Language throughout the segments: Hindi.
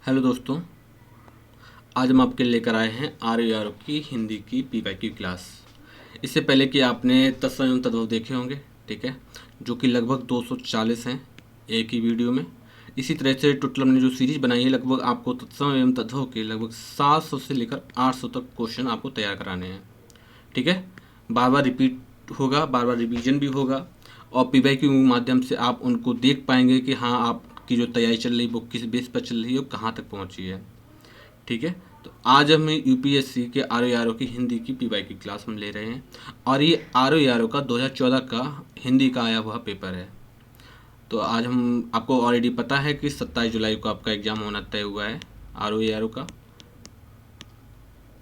हेलो दोस्तों, आज हम आपके लिए लेकर आए हैं आर की हिंदी की पीवाईक्यू क्लास। इससे पहले कि आपने तत्सम एवं तद्भव देखे होंगे, ठीक है, जो कि लगभग 240 हैं एक ही वीडियो में। इसी तरह से टोटल हमने जो सीरीज बनाई है, लगभग आपको तत्सम एवं तद्भव के लगभग 700 से लेकर 800 तक क्वेश्चन आपको तैयार कराने हैं, ठीक है। बार बार रिपीट होगा, बार बार रिवीजन भी होगा, और पीवाईक्यू के माध्यम से आप उनको देख पाएंगे कि हाँ, आपकी जो तैयारी चल रही है वो किस बेस पर चल रही है और कहाँ तक पहुँची है, ठीक है। तो आज हम यूपीएससी के आर की हिंदी की पीवाई की क्लास हम ले रहे हैं, और ये आर का 2014 का हिंदी का आया हुआ पेपर है। तो आज हम आपको ऑलरेडी पता है कि 27 जुलाई को आपका एग्ज़ाम होना तय हुआ है आर का।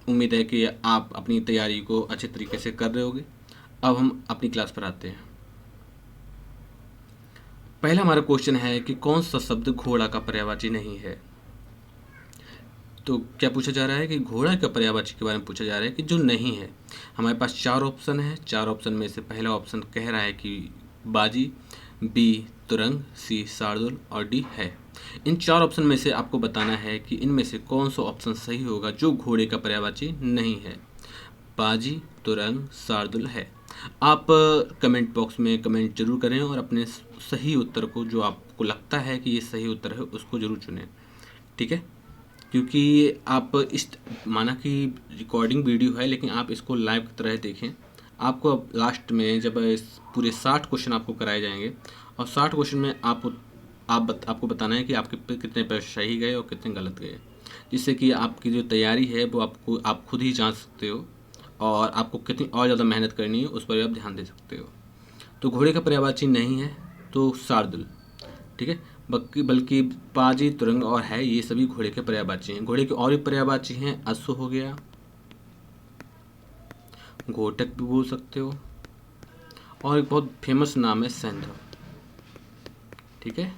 उम्मीद है कि आप अपनी तैयारी को अच्छे तरीके से कर रहे होगे। अब हम अपनी क्लास पर आते हैं। पहला हमारा क्वेश्चन है कि कौन सा शब्द घोड़ा का पर्यायवाची नहीं है। तो क्या पूछा जा रहा है कि घोड़ा का पर्यायवाची के बारे में पूछा जा रहा है कि जो नहीं है। हमारे पास 4 ऑप्शन है। 4 ऑप्शन में से पहला ऑप्शन कह रहा है कि बाजी, बी तुरंग, सी शार्दुल और डी है। इन 4 ऑप्शन में से आपको बताना है कि इनमें से कौन सा ऑप्शन सही होगा जो घोड़े का पर्यायवाची नहीं है। बाजी, तुरंग, शार्दुल है। आप कमेंट बॉक्स में कमेंट जरूर करें और अपने सही उत्तर को, जो आपको लगता है कि ये सही उत्तर है, उसको जरूर चुनें, ठीक है। क्योंकि आप इस माना कि रिकॉर्डिंग वीडियो है, लेकिन आप इसको लाइव की तरह देखें। आपको अब लास्ट में जब इस पूरे 60 क्वेश्चन आपको कराए जाएंगे, और 60 क्वेश्चन में आपको बताना है कि आपके पे कितने प्रश्न सही गए और कितने गलत गए, जिससे कि आपकी जो तैयारी है वो आप खुद ही जांच सकते हो, और आपको कितनी और ज़्यादा मेहनत करनी है उस पर भी आप ध्यान दे सकते हो। तो घोड़े का पर्यायवाची नहीं है तो शार्दुल, ठीक है। बल्कि बाजी, तुरंग और है, ये सभी घोड़े के पर्यायवाची हैं। घोड़े के और भी पर्यायवाची हैं। अश्व हो गया, घोटक भी बोल सकते हो, और एक बहुत फेमस नाम है सैंधव, ठीक है।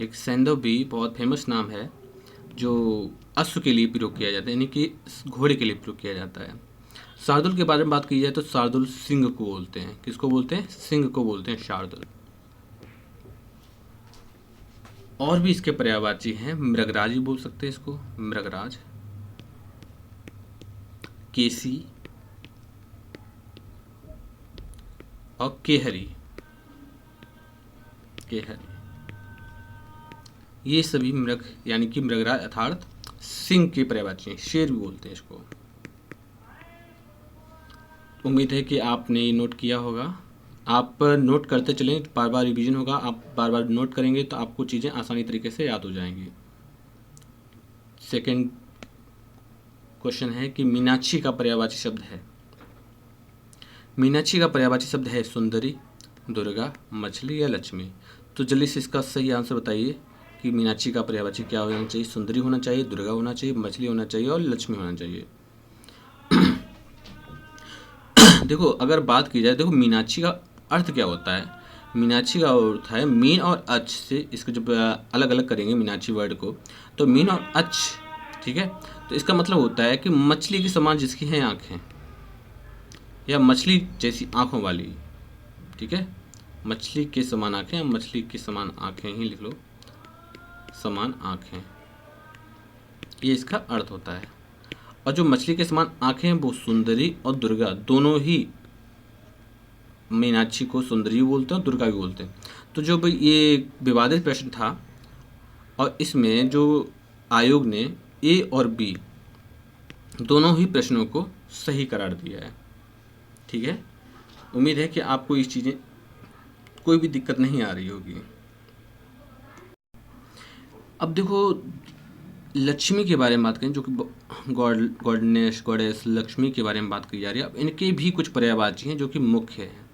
एक सैंधव भी बहुत फेमस नाम है जो अश्व के लिए प्रयोग किया जाता है, यानी कि घोड़े के लिए प्रयोग किया जाता है। शार्दुल के बारे में बात की जाए तो शार्दुल सिंह को बोलते हैं। किसको बोलते हैं? सिंह को बोलते हैं शार्दुल। और भी इसके पर्यायवाची हैं। मृगराज भी बोल सकते हैं इसको, मृगराज, केसी और केहरी। केहरी ये सभी मृग यानी कि मृगराज अर्थात सिंह के पर्यायवाची हैं। शेर भी बोलते हैं इसको। उम्मीद है कि आपने ये नोट किया होगा। आप नोट करते चलें, बार बार रिवीजन होगा। आप बार बार नोट करेंगे तो आपको चीज़ें आसानी तरीके से याद हो जाएंगी। सेकंड क्वेश्चन है कि मीनाक्षी का पर्यायवाची शब्द है। मीनाक्षी का पर्यायवाची शब्द है सुंदरी, दुर्गा, मछली या लक्ष्मी। तो जल्दी से इसका सही आंसर बताइए कि मीनाक्षी का पर्यायवाची क्या होना चाहिए। सुंदरी होना चाहिए, दुर्गा होना चाहिए, मछली होना चाहिए और लक्ष्मी होना चाहिए। देखो, अगर बात की जाए, देखो मीनाक्षी का अर्थ क्या होता है। मीनाक्षी का अर्थ है मीन और अच से, इसको जब अलग अलग करेंगे मीनाक्षी वर्ड को, तो मीन और अच, ठीक है। तो इसका मतलब होता है कि मछली के समान जिसकी हैं आँखें, या मछली जैसी आँखों वाली, ठीक है। मछली के समान आँखें, मछली के समान आँखें ही लिख लो, समान आँखें, ये इसका अर्थ होता है। और जो मछली के समान आँखें हैं वो सुंदरी और दुर्गा दोनों ही, मीनाक्षी को सुंदरी भी बोलते हैं और दुर्गा भी बोलते हैं। तो जो ये विवादित प्रश्न था, और इसमें जो आयोग ने ए और बी दोनों ही प्रश्नों को सही करार दिया है, ठीक है। उम्मीद है कि आपको इस चीज़ें कोई भी दिक्कत नहीं आ रही होगी। अब देखो, लक्ष्मी के बारे में बात करें, जो कि गॉडेस लक्ष्मी के बारे में बात की जा रही है। अब इनके भी कुछ पर्यायवाची हैं जो कि मुख्य हैं,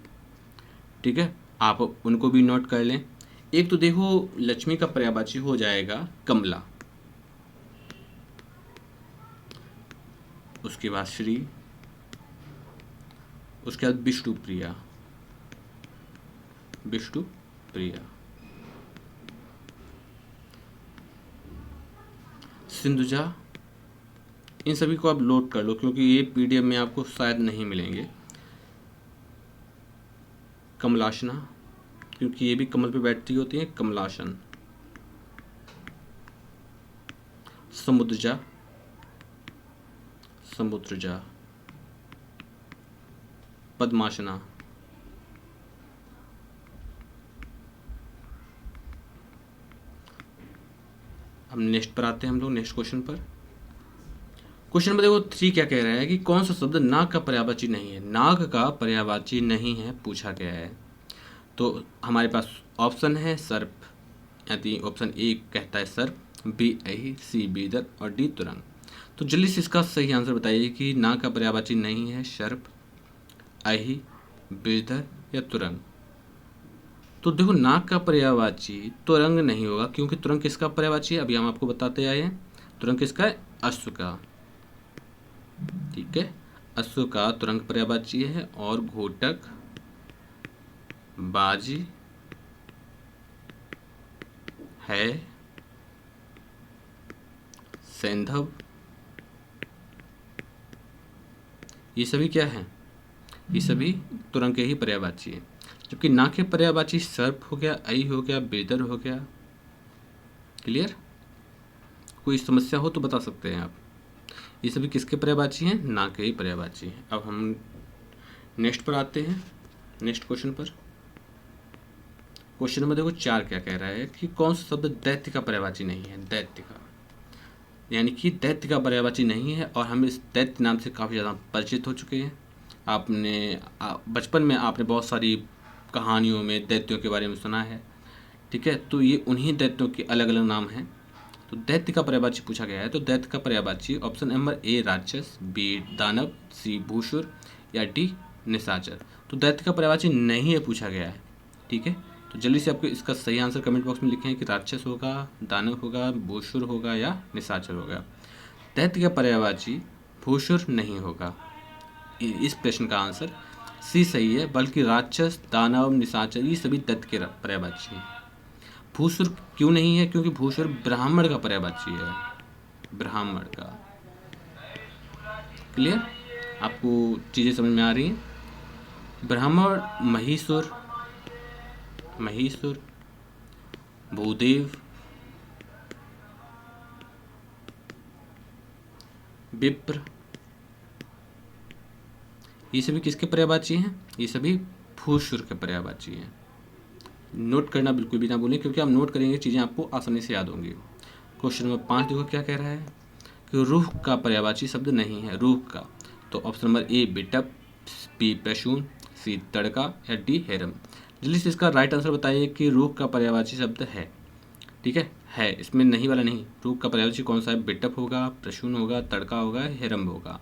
ठीक है। आप उनको भी नोट कर लें। एक तो देखो, लक्ष्मी का पर्यायवाची हो जाएगा कमला, उसके बाद श्री, उसके बाद विष्णु प्रिया, विष्णु प्रिया, सिंधुजा। इन सभी को आप नोट कर लो क्योंकि ये पीडीएफ में आपको शायद नहीं मिलेंगे। कमलासना, क्योंकि ये भी कमल पे बैठती होती है, कमलासन। समुद्रजा, समुद्रजा, पद्मासना, अब नेक्स्ट पर आते हैं हम लोग, नेक्स्ट क्वेश्चन पर। क्वेश्चन नंबर देखो 3 क्या कह रहा है कि कौन सा शब्द नाग का पर्यायवाची नहीं है। नाग का पर्यायवाची नहीं है पूछा गया है। तो हमारे पास ऑप्शन है सर्प, यानी ऑप्शन ए कहता है सर्प, बी अहि, सी बीदर और डी तुरंग। तो जल्दी से इसका सही आंसर बताइए कि नाग का पर्यायवाची नहीं है सर्प, अहि, बीदर या तुरंग। तो देखो नाग का पर्यायवाची तुरंग नहीं होगा, क्योंकि तुरंग किसका पर्यायवाची है अभी हम आपको बताते आए हैं। तुरंग किसका है? अश्व का, ठीक है, अश्व का तुरंग पर्यायवाची है। और घोटक, बाजी है, सैंधव, ये सभी क्या है? ये सभी तुरंग के ही पर्यायवाची है। जबकि नाग के पर्यायवाची सर्प हो गया, आई हो गया, बेदर हो गया। क्लियर? कोई समस्या हो तो बता सकते हैं आप। ये सभी किसके पर्यायवाची हैं? नाग के ही पर्यायवाची हैं। अब हम नेक्स्ट पर आते हैं, नेक्स्ट क्वेश्चन पर। क्वेश्चन नंबर देखो 4 क्या कह रहा है कि कौन सा शब्द दैत्य का पर्यायवाची नहीं है। दैत्य का, यानी कि दैत्य का पर्यायवाची नहीं है। और हम इस दैत्य नाम से काफ़ी ज़्यादा परिचित हो चुके हैं। आपने बचपन में आपने बहुत सारी कहानियों में दैत्यों के बारे में सुना है, ठीक है। तो ये उन्हीं दैत्यों के अलग अलग नाम हैं। तो दैत्य का पर्यायवाची पूछा गया है। तो दैत्य का पर्यायवाची ऑप्शन नंबर ए राक्षस, बी दानव, सी भूसुर या डी निशाचर। तो दैत्य का पर्यायवाची नहीं है पूछा गया है, ठीक है। तो जल्दी से आपको इसका सही आंसर कमेंट बॉक्स में लिखें कि राक्षस होगा, दानव होगा, भूसुर होगा या निशाचर होगा। दैत्य का पर्यायवाची भूसुर नहीं होगा। इस प्रश्न का आंसर सी सही है, बल्कि राक्षस, दानव, निशाचर ये सभी दैत्य के पर्यायवाची हैं। भूसुर क्यों नहीं है? क्योंकि भूसुर ब्राह्मण का पर्यायवाची है, ब्राह्मण का। क्लियर? आपको चीज़ें समझ में आ रही हैं? ब्राह्मण महिषुर, महिषुर, भूदेव, विप्र, ये सभी किसके पर्यायवाची हैं? ये सभी भूसुर के पर्यायवाची हैं। नोट करना बिल्कुल भी ना भूलें, क्योंकि आप नोट करेंगे चीज़ें आपको आसानी से याद होंगी। क्वेश्चन नंबर 5 देखो क्या कह रहा है कि रूह का पर्यायवाची शब्द नहीं है। रूह का, तो ऑप्शन नंबर ए बिटप, बी प्रसून, सी तड़का या डी हेरम। जल्दी से इसका राइट आंसर बताइए कि रूह का पर्यायवाची शब्द है, ठीक है, इसमें नहीं वाला नहीं। रूह का पर्यायवाची कौन सा है? बिटप होगा, प्रसून होगा, तड़का होगा, हेरम होगा।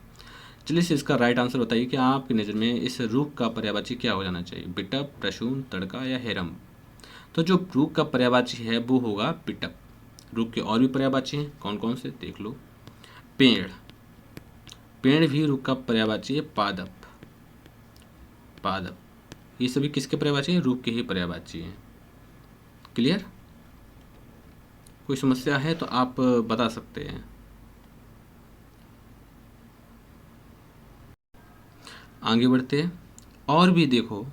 चलिए से इसका राइट आंसर बताइए कि आपकी नज़र में इस रूह का पर्यायवाची क्या हो जाना चाहिए? बिटप, प्रसून, तड़का या हेरम। तो जो रूह का पर्यायवाची है वो होगा बिटप। रूह के और भी पर्यायवाची हैं, कौन कौन से देख लो। पेड़, पेड़ भी रूह का पर्यायवाची है। पादप, पादप, ये सभी किसके पर्यायवाची हैं? रूह के ही पर्यायवाची हैं। क्लियर? कोई समस्या है तो आप बता सकते हैं। आगे बढ़ते हैं। और भी देखो,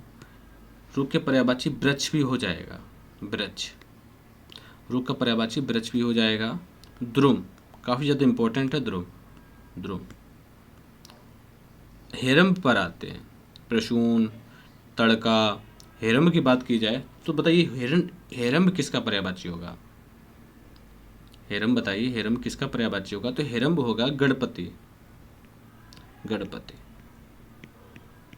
रूह के पर्यायवाची वृक्ष भी हो जाएगा, वृक्ष, रूह का पर्यायवाची वृक्ष भी हो जाएगा। द्रुम काफ़ी ज़्यादा इंपॉर्टेंट है, द्रुम, द्रुम। हेरम पर आते हैं, प्रसून, तड़का, हेरम की बात की जाए तो बताइए हेरम किसका पर्यायवाची होगा? हेरम बताइए, हेरम किसका पर्यायवाची होगा? तो हेरम होगा गणपति, गणपति।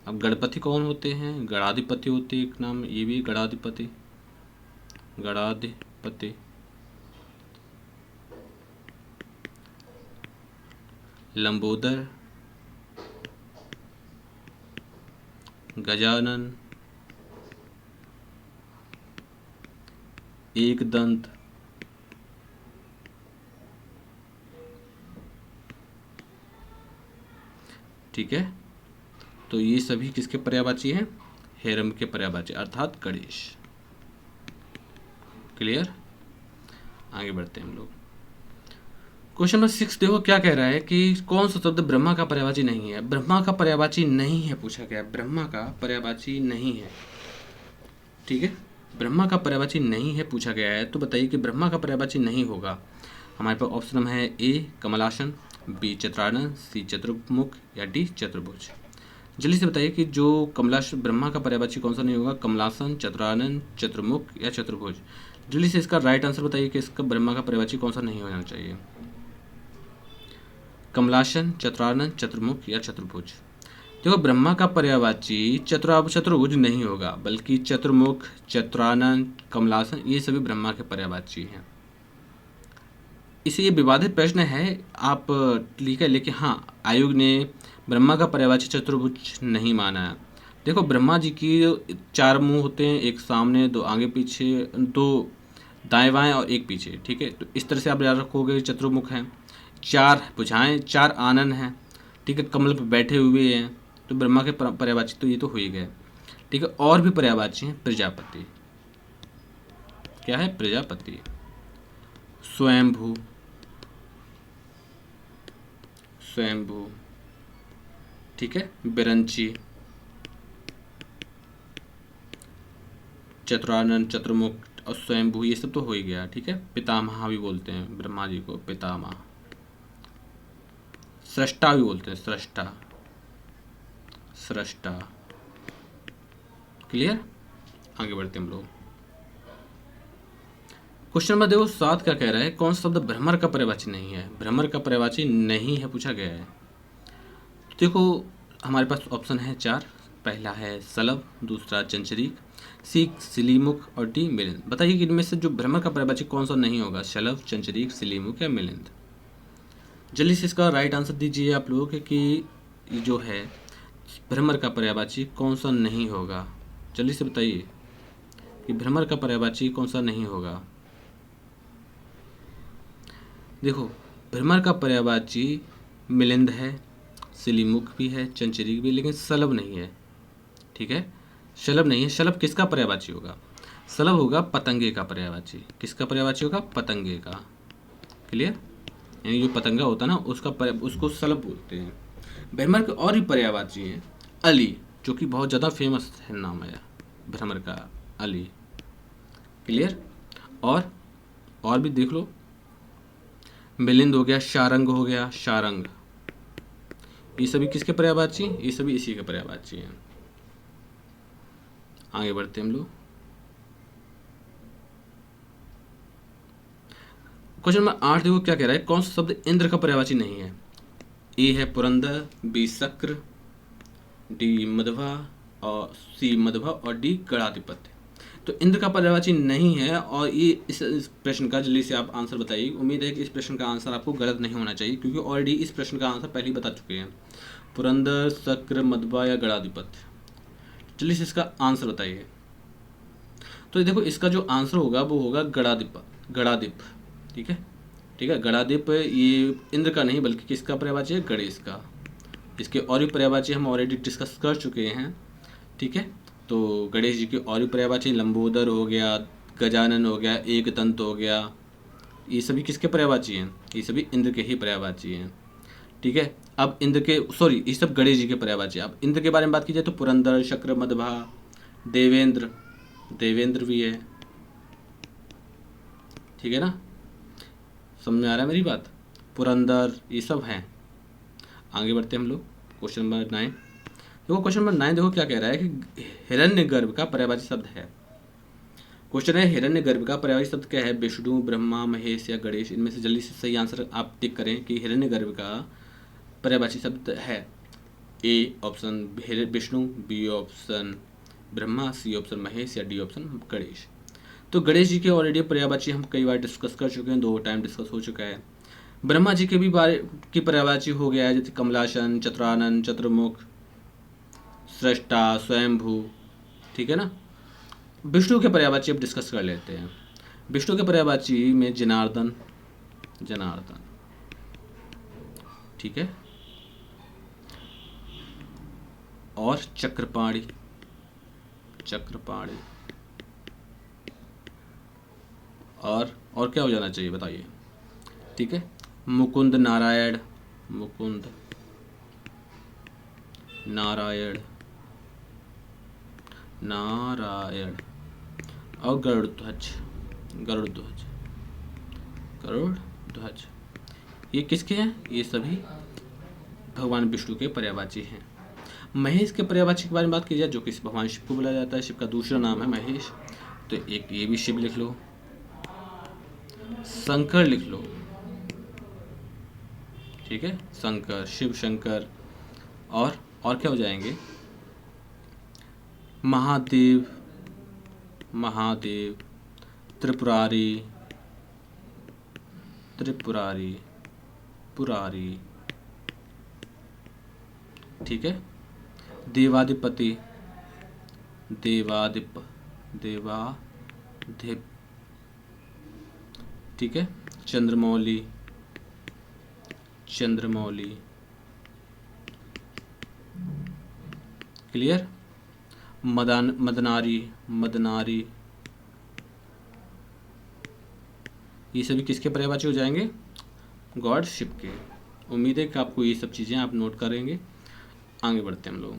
अब गणपति कौन होते हैं? गणाधिपति होते हैं, एक नाम ये भी गणाधिपति, गणाधिपति। लंबोदर, गजानन, एकदंत, ठीक है। तो ये सभी किसके पर्यायवाची हैं? हेरम के पर्यायवाची, अर्थात गणेश। क्लियर? आगे बढ़ते हैं हम लोग। क्वेश्चन नंबर 6 देखो क्या कह रहा है कि कौन सा शब्द ब्रह्मा का पर्यायवाची नहीं है। ब्रह्मा का पर्यायवाची नहीं है पूछा गया, ब्रह्मा का पर्यायवाची नहीं है, ठीक है। ब्रह्मा का पर्यायवाची नहीं है पूछा गया है, तो बताइए कि ब्रह्मा का पर्यायवाची नहीं होगा। हमारे पास ऑप्शन है ए कमलासन, बी चित्रानन, सी चतुर्मुख या डी चतुर्भुज। जल्दी से बताइए कि जो कमलासन ब्रह्मा का पर्यायवाची कौन सा नहीं होगा, कमलासन, चतुरानन, चतुर्मुख या चतुर्भुज। जल्दी से इसका राइट आंसर बताइए कि इसका ब्रह्मा का पर्यायवाची कौन सा नहीं होना चाहिए, कमलासन, चतुरानन, चतुर्मुख या चतुर्भुज। देखो ब्रह्मा का पर्यायवाची चतुर्भुज नहीं होगा, बल्कि चतुर्मुख, चतुरानन, कमलासन ये सभी ब्रह्मा के पर्यायवाची हैं। इसे ये विवादित प्रश्न है, आप ठीक है, लेकिन हाँ आयोग ने ब्रह्मा का पर्यायवाची चतुर्भुज नहीं माना है। देखो ब्रह्मा जी की 4 मुंह होते हैं, एक सामने, 2 आगे पीछे, 2 दाएं बाएं और 1 पीछे, ठीक है। तो इस तरह से आप याद रखोगे चतुर्मुख हैं, 4 भुजाएं, 4 आनन हैं, ठीक है, कमल पर बैठे हुए हैं। तो ब्रह्मा के पर्यायवाची तो ये तो हो ही गए, ठीक है। और भी पर्यायवाची हैं, प्रजापति, क्या है, प्रजापति, स्वयंभू, स्वयंभू, ठीक है, बिरंची, चतुरानन, चतुर्मुख और स्वयंभू ये सब तो हो ही गया, ठीक है। पितामह भी बोलते हैं ब्रह्मा जी को, पितामह। सृष्टा भी बोलते हैं, सृष्टा, सृष्टा। क्लियर, आगे बढ़ते हैं हम लोग। क्वेश्चन नंबर देखो 7 क्या कह रहा है, कौन सा शब्द भ्रमर का पर्यायवाची नहीं है, भ्रमर का पर्यायवाची नहीं है पूछा गया है। देखो हमारे पास ऑप्शन है 4, पहला है सलभ, दूसरा चंचरीक, सी सिलीमुख और डी मिलिंद। बताइए कि इनमें से जो भ्रमर का पर्यायवाची कौन सा नहीं होगा, शलभ, चंचरीक, सिलीमुख या मिलिंद। जल्दी से इसका राइट आंसर दीजिए आप लोग कि जो है भ्रमर का पर्यायवाची कौन सा नहीं होगा। जल्दी से बताइए कि भ्रमर का पर्यायवाची कौन सा नहीं होगा। देखो भ्रमर का पर्यायवाची मिलिंद है, सिलीमुख भी है, चंचरीक भी, लेकिन सलभ नहीं है, ठीक है, शलभ नहीं है। शलभ किसका पर्यायवाची होगा, शलभ होगा पतंगे का पर्यायवाची। किसका पर्यायवाची होगा, पतंगे का। क्लियर, यानी जो पतंगा होता है ना उसको शलभ बोलते हैं। भ्रमर के और भी पर्यायवाची हैं, अली, जो कि बहुत ज़्यादा फेमस है नाम है भ्रमर का, अली। क्लियर, और भी देख लो, मिलिंद हो गया, शारंग हो गया, शारंग, ये सभी किसके पर्यायवाची, ये सभी इसी के पर्यायवाची हैं। आगे बढ़ते हैं हम लोग। क्वेश्चन नंबर 8 देखो क्या कह रहा है, कौन सा शब्द इंद्र का पर्यायवाची नहीं है। ए है पुरंदर, बी शक्र, डी मधवा और सी मधवा और डी गणाधिपत्य। तो इंद्र का पर्यायवाची नहीं है, और ये इस प्रश्न का जल्दी से आप आंसर बताइए। उम्मीद है कि इस प्रश्न का आंसर आपको गलत नहीं होना चाहिए, क्योंकि ऑलरेडी इस प्रश्न का आंसर पहले ही बता चुके हैं, पुरंदर, शक्र, मधवा या गणाधिपत्य। जल्दी से इसका आंसर बताइए। तो देखो इसका जो आंसर होगा वो होगा गणाधिप, ठीक है, ठीक है, गणाधिप। ये इंद्र का नहीं बल्कि किसका पर्यायवाची है, गणेश का। इसके और भी पर्यायवाची हम ऑलरेडी डिस्कस कर चुके हैं, ठीक है। तो गणेश जी के और भी पर्यायवाची, लंबोदर हो गया, गजानन हो गया, एकदंत हो गया, ये सभी किसके पर्यायवाची हैं, ये सभी इंद्र के ही पर्यायवाची हैं, ठीक है। अब इंद्र के ये सब गणेश जी के पर्यायवाची। अब इंद्र के बारे में बात की जाए तो पुरंदर, शक्र, मधवा, देवेंद्र भी है, ठीक है ना, समझ में आ रहा है मेरी बात, पुरंदर ये सब हैं। आगे बढ़ते हैं हम लोग, क्वेश्चन नंबर 9 देखो। क्वेश्चन नंबर 9 देखो क्या कह रहा है कि हिरण्यगर्भ का पर्यायवाची शब्द है। क्वेश्चन है हिरण्यगर्भ का पर्यायवाची शब्द क्या है, विष्णु, ब्रह्मा, महेश या गणेश। इनमें से जल्दी से सही आंसर आप टिक करें कि हिरण्यगर्भ का पर्यायवाची शब्द है। A option Vishnu, B option Brahma, C option Mahesh या डी ऑप्शन गणेश। तो गणेश जी के ऑलरेडी पर्यायवाची हम कई बार डिस्कस कर चुके हैं, 2 टाइम डिस्कस हो चुका है। ब्रह्मा जी के भी बारे की पर्यायवाची हो गया है, जैसे कमलासन, चतुरानन, चतुर्मुख, सृष्टा, स्वयंभू, ठीक है ना। विष्णु के पर्यायवाची अब डिस्कस कर लेते हैं। विष्णु के पर्यायवाची में जनार्दन, ठीक है, और चक्रपाणी, और क्या हो जाना चाहिए बताइए, ठीक है, मुकुंद नारायण, और गरुड़ ध्वज। ये किसके हैं? ये सभी भगवान विष्णु के पर्यायवाची हैं। महेश के पर्यायवाची के बारे में बात की जाए, जो कि भगवान शिव को बुलाया जाता है, शिव का दूसरा नाम है महेश, तो एक ये भी शिव लिख लो, शंकर लिख लो, ठीक है, शंकर, शिव शंकर। और क्या हो जाएंगे? महादेव, महादेव, त्रिपुरारी, त्रिपुरारी, पुरारी, ठीक है, देवाधिपति, देवाधिप, देवाधिप, ठीक है, चंद्रमौली, चंद्रमौली, क्लियर, मदनारी, मदनारी, ये सभी किसके पर्यायवाची हो जाएंगे? गॉड शिव के। उम्मीद है कि आपको ये सब चीज़ें आप नोट करेंगे। आगे बढ़ते हैं हम लोग।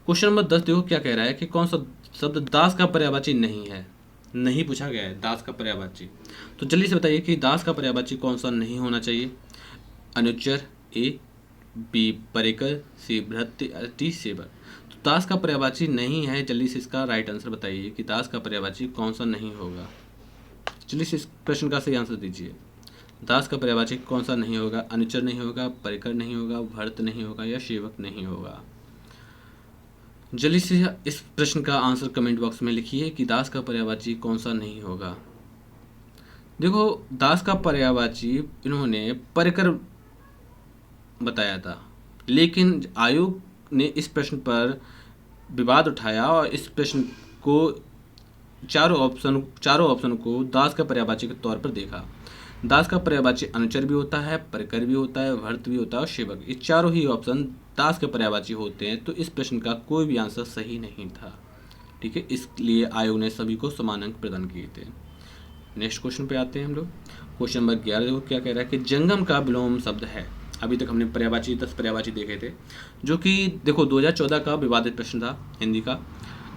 क्वेश्चन नंबर 10 देखो क्या कह रहा है कि कौन सा शब्द दास का पर्यायवाची नहीं है। नहीं पूछा गया है दास का पर्यायवाची, तो जल्दी से बताइए कि दास का पर्यायवाची कौन सा नहीं होना चाहिए? अनुच्चर, ए, बी परेकर, सी भृत्य, डी सेवर। तो दास का पर्यायवाची नहीं है, जल्दी से इसका राइट आंसर बताइए कि दास का पर्यायवाची कौन सा नहीं होगा। जल्दी से इस प्रश्न का सही आंसर दीजिए। दास का पर्यायवाची कौन सा नहीं होगा? अनुचर नहीं होगा, परिकर नहीं होगा, भर्त नहीं होगा या सेवक नहीं होगा। जल्दी से इस प्रश्न का आंसर कमेंट बॉक्स में लिखिए कि दास का पर्यायवाची कौन सा नहीं होगा। देखो दास का पर्यायवाची इन्होंने परिकर बताया था, लेकिन आयोग ने इस प्रश्न पर विवाद उठाया और इस प्रश्न को चारों ऑप्शन को दास का पर्यायवाची के तौर पर देखा। दास का पर्यायवाची अनुचर भी होता है, परिकर भी होता है, भर्त भी होता है और सेवक। ये चारों ही ऑप्शन दास के पर्यायवाची होते हैं, तो इस प्रश्न का कोई भी आंसर सही नहीं था, ठीक है। इसलिए आयोग ने सभी को समान अंक प्रदान किए थे। नेक्स्ट क्वेश्चन पे आते हैं हम लोग। क्वेश्चन नंबर 11 देखो क्या कह रहा है कि जंगम का विलोम शब्द है। अभी तक हमने पर्यायवाची 10 पर्यायवाची देखे थे, जो कि देखो 2014 का विवादित प्रश्न था हिंदी का।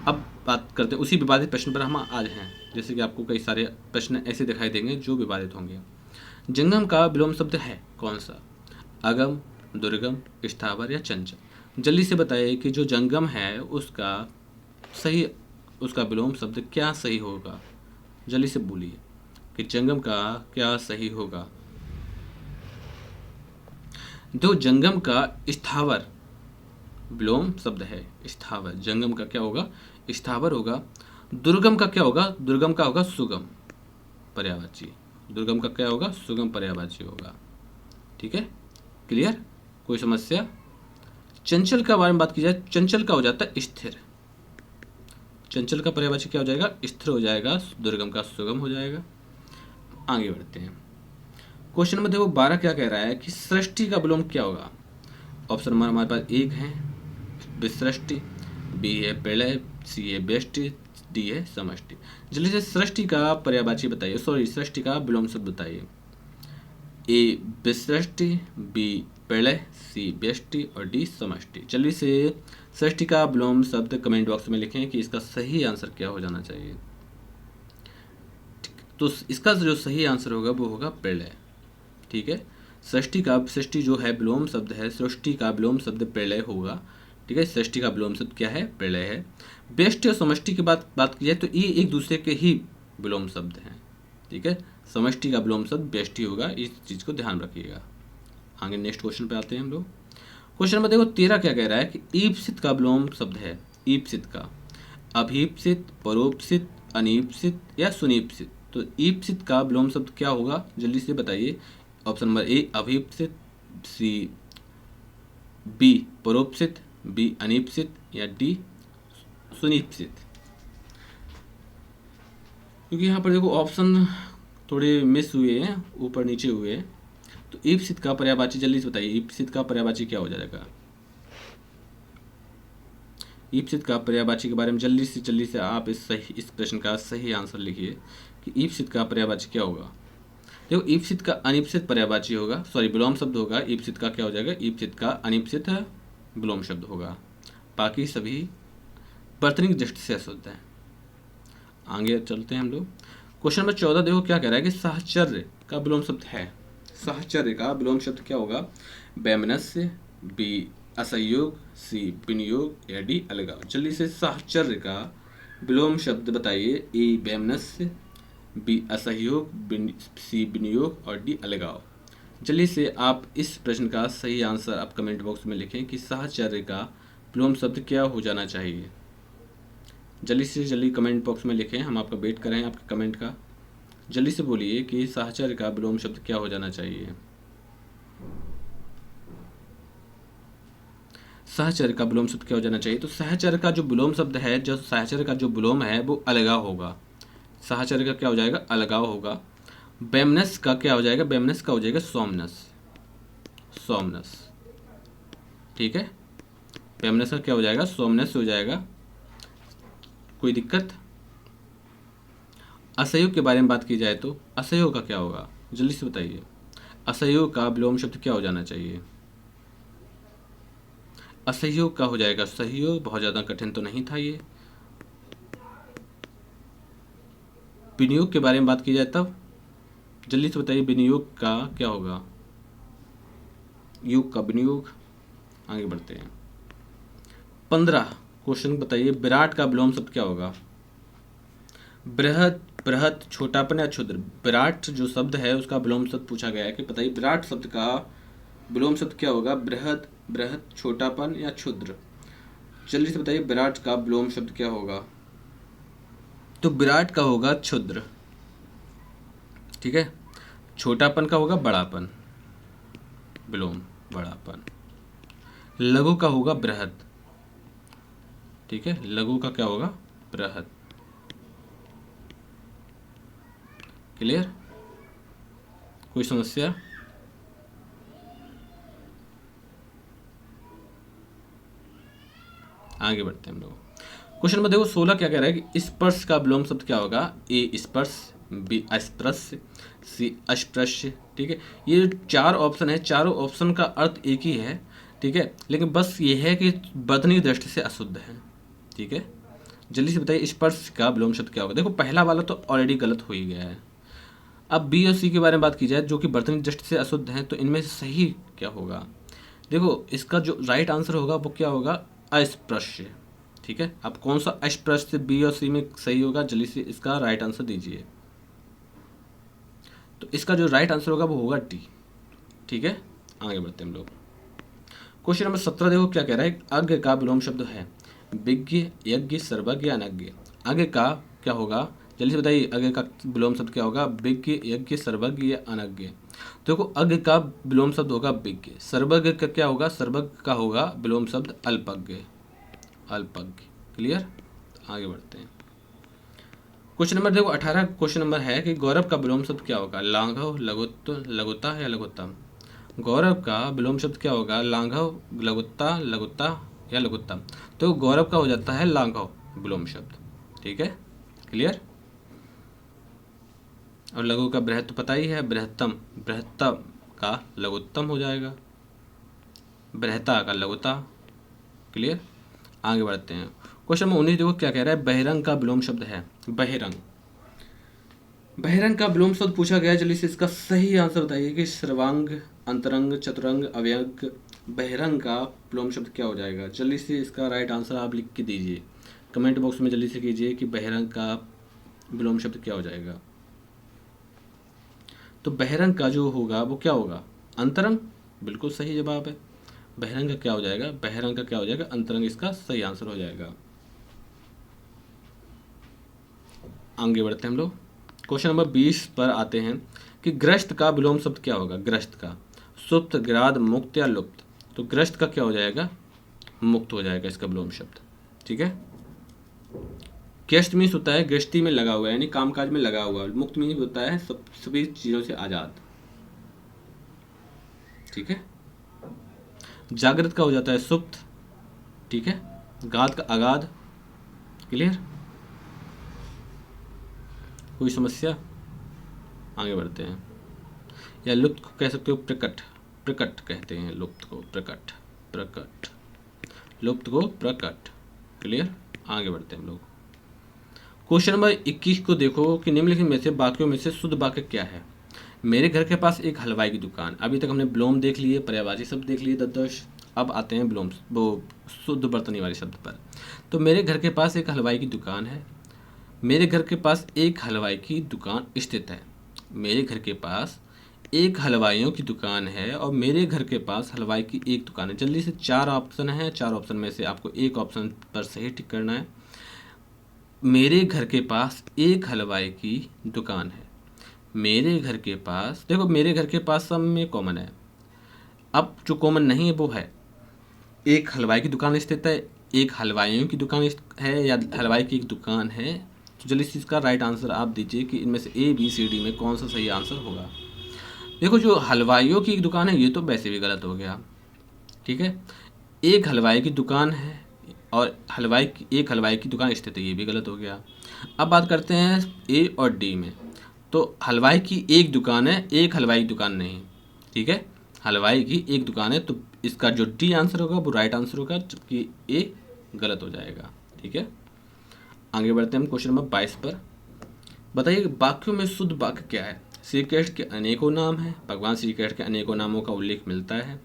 अब बात करते हैं उसी विवादित प्रश्न पर हम आज हैं, जैसे कि आपको कई सारे प्रश्न ऐसे दिखाई देंगे जो विवादित होंगे। जंगम का विलोम शब्द है कौन सा? अगम, दुर्गम, स्थावर या चंचल। जल्दी से बताइए कि जो जंगम है उसका विलोम शब्द क्या सही होगा। जल्दी से बोलिए कि जंगम का क्या सही होगा। जो जंगम का स्थावर विलोम शब्द है, स्थावर। जंगम का क्या होगा? स्थावर होगा। दुर्गम का क्या होगा? दुर्गम का होगा सुगम पर्यायवाची। दुर्गम का क्या होगा? सुगम पर्यायवाची होगा, ठीक है, क्लियर, कोई समस्या? चंचल का बारे में बात की जाए, चंचल का हो जाता है स्थिर। चंचल का पर्यायवाची क्या हो जाएगा? स्थिर हो जाएगा। दुर्गम का सुगम हो जाएगा। आगे बढ़ते हैं। क्वेश्चन नंबर देखो 12 क्या कह रहा है कि सृष्टि का विलोम क्या होगा। ऑप्शन नंबर हमारे पास एक है विसृष्टि, बी है प्रलय, सी है व्यष्टि, डी है समष्टि। जल्दी से सृष्टि का पर्यायवाची बताइए, सॉरी सृष्टि का विलोम शब्द बताइए। ए विसृष्टि, बी प्रलय, सी व्यष्टि और डी समष्टि। जल्दी से सृष्टि का विलोम शब्द कमेंट बॉक्स में लिखें कि इसका सही आंसर क्या हो जाना चाहिए। तो इसका जो सही आंसर होगा वो होगा प्रलय, ठीक है। सृष्टि जो है विलोम शब्द है, सृष्टि का विलोम शब्द प्रलय होगा, ठीक है। सृष्टि का विलोम शब्द क्या है? प्रलय है। व्यष्टि और समष्टि की बात की जाए तो ये एक दूसरे के ही विलोम शब्द हैं, ठीक है। समष्टि का विलोम शब्द व्यष्टि होगा, इस चीज को ध्यान रखिएगा। आगे नेक्स्ट क्वेश्चन पे आते हैं हम लोग। क्वेश्चन नंबर देखो 13 क्या कह रहा है कि ईप्सित का विलोम शब्द है। ईप्सित का अभीप्सित, परोपसित, अनीप्सित या सुनीप्सित। तो ईप्सित का विलोम शब्द क्या होगा? जल्दी से बताइए। ऑप्शन नंबर ए अभीप्सित, सी बी परोपसित, बी अनीप्सित या डी सुनीप्सित। क्योंकि यहाँ पर देखो ऑप्शन थोड़े मिस हुए हैं, ऊपर नीचे हुए हैं। तो ईप्सित का पर्यायवाची जल्दी से बताइए, ईप्सित का पर्यायवाची क्या हो जाएगा? ईप्सित का पर्यायवाची के बारे में जल्दी से आप इस प्रश्न का सही आंसर लिखिए कि ईप्सित का पर्यायवाची क्या होगा। देखो ईप्सित का अनिप्सित पर्यायवाची होगा, सॉरी विलोम शब्द होगा। ईप्सित का क्या हो जाएगा? ईप्सित का अनिप्सित विलोम शब्द होगा। बाकी सभी वर्तनी दृष्टि से शुद्ध है। आगे चलते हैं हम लोग। क्वेश्चन नंबर 14 देखो क्या कह रहा है कि साहचर्य का विलोम शब्द है। साहचर्य का विलोम शब्द क्या होगा? वैमनस्य, बी असहयोग, सी विनियोग या डी अलगाव। जल्दी से साहचर्य का विलोम शब्द बताइए। ए वैमनस्य, बी असहयोग, सी विनियोग और डी अलगाव। जल्दी से आप इस प्रश्न का सही आंसर आप कमेंट बॉक्स में लिखें कि साहचर्य का विलोम शब्द क्या हो जाना चाहिए। जल्दी से जल्दी कमेंट बॉक्स में लिखें, हम आपका वेट कर रहे हैं आपके कमेंट का। जल्दी से बोलिए कि साहचर्य का विलोम शब्द क्या हो जाना चाहिए। साहचर्य का विलोम शब्द क्या हो जाना चाहिए? तो साहचर्य का जो विलोम शब्द है, जो साहचर्य का जो विलोम है वो अलगाव होगा। साहचर्य का क्या हो जाएगा? अलगाव होगा। वैमनस्य का क्या हो जाएगा? वैमनस्य का हो जाएगा सोमनस, सोमनस। ठीक है, वैमनस्य का क्या हो जाएगा? सोमनस हो जाएगा। कोई दिक्कत? असहयोग के बारे में बात की जाए तो असहयोग का क्या होगा? जल्दी से बताइए। असहयोग का विलोम शब्द क्या हो जाना चाहिए? असहयोग का हो जाएगा सहयोग। बहुत ज़्यादा कठिन तो नहीं था ये। विनियोग के बारे में बात की जाए तब जल्दी से बताइए, विनियोग का क्या होगा? योग का विनियोग। आगे बढ़ते हैं। 15 क्वेश्चन बताइए, विराट का विलोम शब्द क्या होगा? बृहत, बृहत, छोटापन या क्षुद्र। विराट जो शब्द है उसका विलोम शब्द पूछा गया है कि बताइए विराट शब्द का विलोम शब्द क्या होगा? बृहत, बृहत, छोटापन या क्षुद्र। जल्दी से बताइए विराट का विलोम शब्द क्या होगा? तो विराट का होगा क्षुद्र। ठीक है, छोटापन का होगा बड़ापन, विलोम बड़ापन। लघु का होगा बृहत। ठीक है, लघु का क्या होगा? बृहत। क्लियर? कोई समस्या? आगे बढ़ते हैं हम लोग। क्वेश्चन नंबर देखो 16 क्या कह रहा है कि स्पर्श का विलोम शब्द क्या होगा? ए स्पर्श, बी अस्पृश्य, सी अस्पृश्य। ठीक है, ये 4 ऑप्शन है, चारों ऑप्शन का अर्थ एक ही है। ठीक है, लेकिन बस ये है कि बदनी दृष्टि से अशुद्ध है। ठीक है, जल्दी से बताइए स्पर्श का विलोम शब्द क्या होगा? देखो पहला वाला तो ऑलरेडी गलत हो ही गया है। अब बी और सी के बारे में बात की जाए जो कि बर्तनी दृष्टि से अशुद्ध हैं, तो इनमें से सही क्या होगा? देखो इसका जो राइट आंसर होगा वो क्या होगा? अस्पृश्य। ठीक है, अब कौन सा अस्पृश्य बी और सी में सही होगा? जल्दी से इसका राइट आंसर दीजिए। तो इसका जो राइट आंसर होगा वो होगा डी। ठीक है, आगे बढ़ते हैं हम लोग। क्वेश्चन नंबर 17 देखो क्या कह रहा है, अज्ञ का विलोम शब्द है विज्ञ, यज्ञ, सर्वज्ञ, अनज्ञ। अज्ञ का क्या होगा? जल्दी से बताइए अज्ञ का विलोम शब्द क्या होगा? विज्ञ, यज्ञ, सर्वज्ञ या अनज्ञ। देखो अज्ञ का विलोम शब्द होगा विज्ञ। सर्वज्ञ का क्या होगा? सर्वज्ञ का होगा विलोम शब्द अल्पज्ञ, अल्पज्ञ। क्लियर? आगे बढ़ते हैं। क्वेश्चन नंबर देखो 18 क्वेश्चन नंबर है कि गौरव का विलोम शब्द क्या होगा? लाघव, लघुत्व, लघुता या लघुत्तम। गौरव का विलोम शब्द क्या होगा? लाघव, लघुत्ता, लघुत्ता या लघुत्तम। तो गौरव का हो जाता है लाघव विलोम शब्द। ठीक है, क्लियर? और लघु का बृहत तो पता ही है, बृहत्तम, बृहत्तम का लघुत्तम हो जाएगा, बृहता का लघुता। क्लियर? आगे बढ़ते हैं। क्वेश्चन नंबर 19 देखो क्या कह रहा है, बहिरंग का विलोम शब्द है बहिरंग। बहिरंग का विलोम शब्द पूछा गया है, जल्दी से इसका सही आंसर बताइए कि सर्वांग, अंतरंग, चतुरंग, अव्यंग। बहिरंग का विलोम शब्द क्या हो जाएगा? जल्दी से इसका राइट आंसर आप लिख के दीजिए, कमेंट बॉक्स में जल्दी से कीजिए कि बहिरंग का विलोम शब्द क्या हो जाएगा। तो बहिरंग का जो होगा वो क्या होगा? अंतरंग, बिल्कुल सही जवाब है। बहिरंग का क्या हो जाएगा? बहिरंग का क्या हो जाएगा? अंतरंग इसका सही आंसर हो जाएगा। आगे बढ़ते हैं हम लोग। क्वेश्चन नंबर 20 पर आते हैं कि ग्रस्त का विलोम शब्द क्या होगा? ग्रस्त का सुप्त, ग्राद, मुक्त या लुप्त। तो ग्रस्त का क्या हो जाएगा? मुक्त हो जाएगा इसका विलोम शब्द। ठीक है, ग्रस्त मीन्स होता है गृहस्थी में लगा हुआ है, यानी कामकाज में लगा हुआ। मुक्त मीन्स होता है सभी चीजों से आजाद। ठीक है, जागृत का हो जाता है सुप्त। ठीक है, गाद का अगाध। क्लियर? कोई समस्या? आगे बढ़ते हैं। या लुप्त को कह सकते हो प्रकट, प्रकट कहते हैं लुप्त को, प्रकट, प्रकट, लुप्त को प्रकट। क्लियर? आगे बढ़ते हैं हम लोग। क्वेश्चन नंबर 21 को देखो कि निम्नलिखित में से वाक्यों में से शुद्ध वाक्य क्या है? मेरे घर के पास एक हलवाई की दुकान। अभी तक हमने विलोम देख लिए, पर्यायवाची शब्द देख लिए 10-10। अब आते हैं विलोम, वो शुद्ध वर्तनी वाले शब्द पर। तो मेरे घर के पास एक हलवाई की दुकान है। मेरे घर के पास एक हलवाई की दुकान स्थित है। मेरे घर के पास एक हलवाइयों की दुकान है और मेरे घर के पास हलवाई की एक दुकान है। जल्दी से 4 ऑप्शन है, 4 ऑप्शन में से आपको एक ऑप्शन पर सही टिक करना है। मेरे घर के पास एक हलवाई की दुकान है। मेरे घर के पास, देखो मेरे घर के पास सब में कॉमन है। अब जो कॉमन नहीं है वो है एक हलवाई की दुकान स्थित है, एक हलवाइयों की दुकान है, या हलवाई की एक दुकान है। तो जल्दी से इसका राइट आंसर आप दीजिए कि इनमें से ए बी सी डी में कौन सा सही आंसर होगा। देखो जो हलवाइयों की एक दुकान है ये तो वैसे भी गलत हो गया, ठीक है। एक हलवाई की दुकान है और एक हलवाई की दुकान स्थित है, ये भी गलत हो गया। अब बात करते हैं ए और डी में। तो हलवाई की एक दुकान है, एक हलवाई की दुकान नहीं, ठीक है। हलवाई की एक दुकान है तो इसका जो डी आंसर होगा वो राइट आंसर होगा, जबकि ए गलत हो जाएगा, ठीक है। आगे बढ़ते हैं हम क्वेश्चन नंबर 22 पर। बताइए वाक्यों में शुद्ध वाक्य क्या है। श्री कृष्ण के अनेकों नाम हैं। भगवान श्री कृष्ण के अनेकों नामों का उल्लेख मिलता है।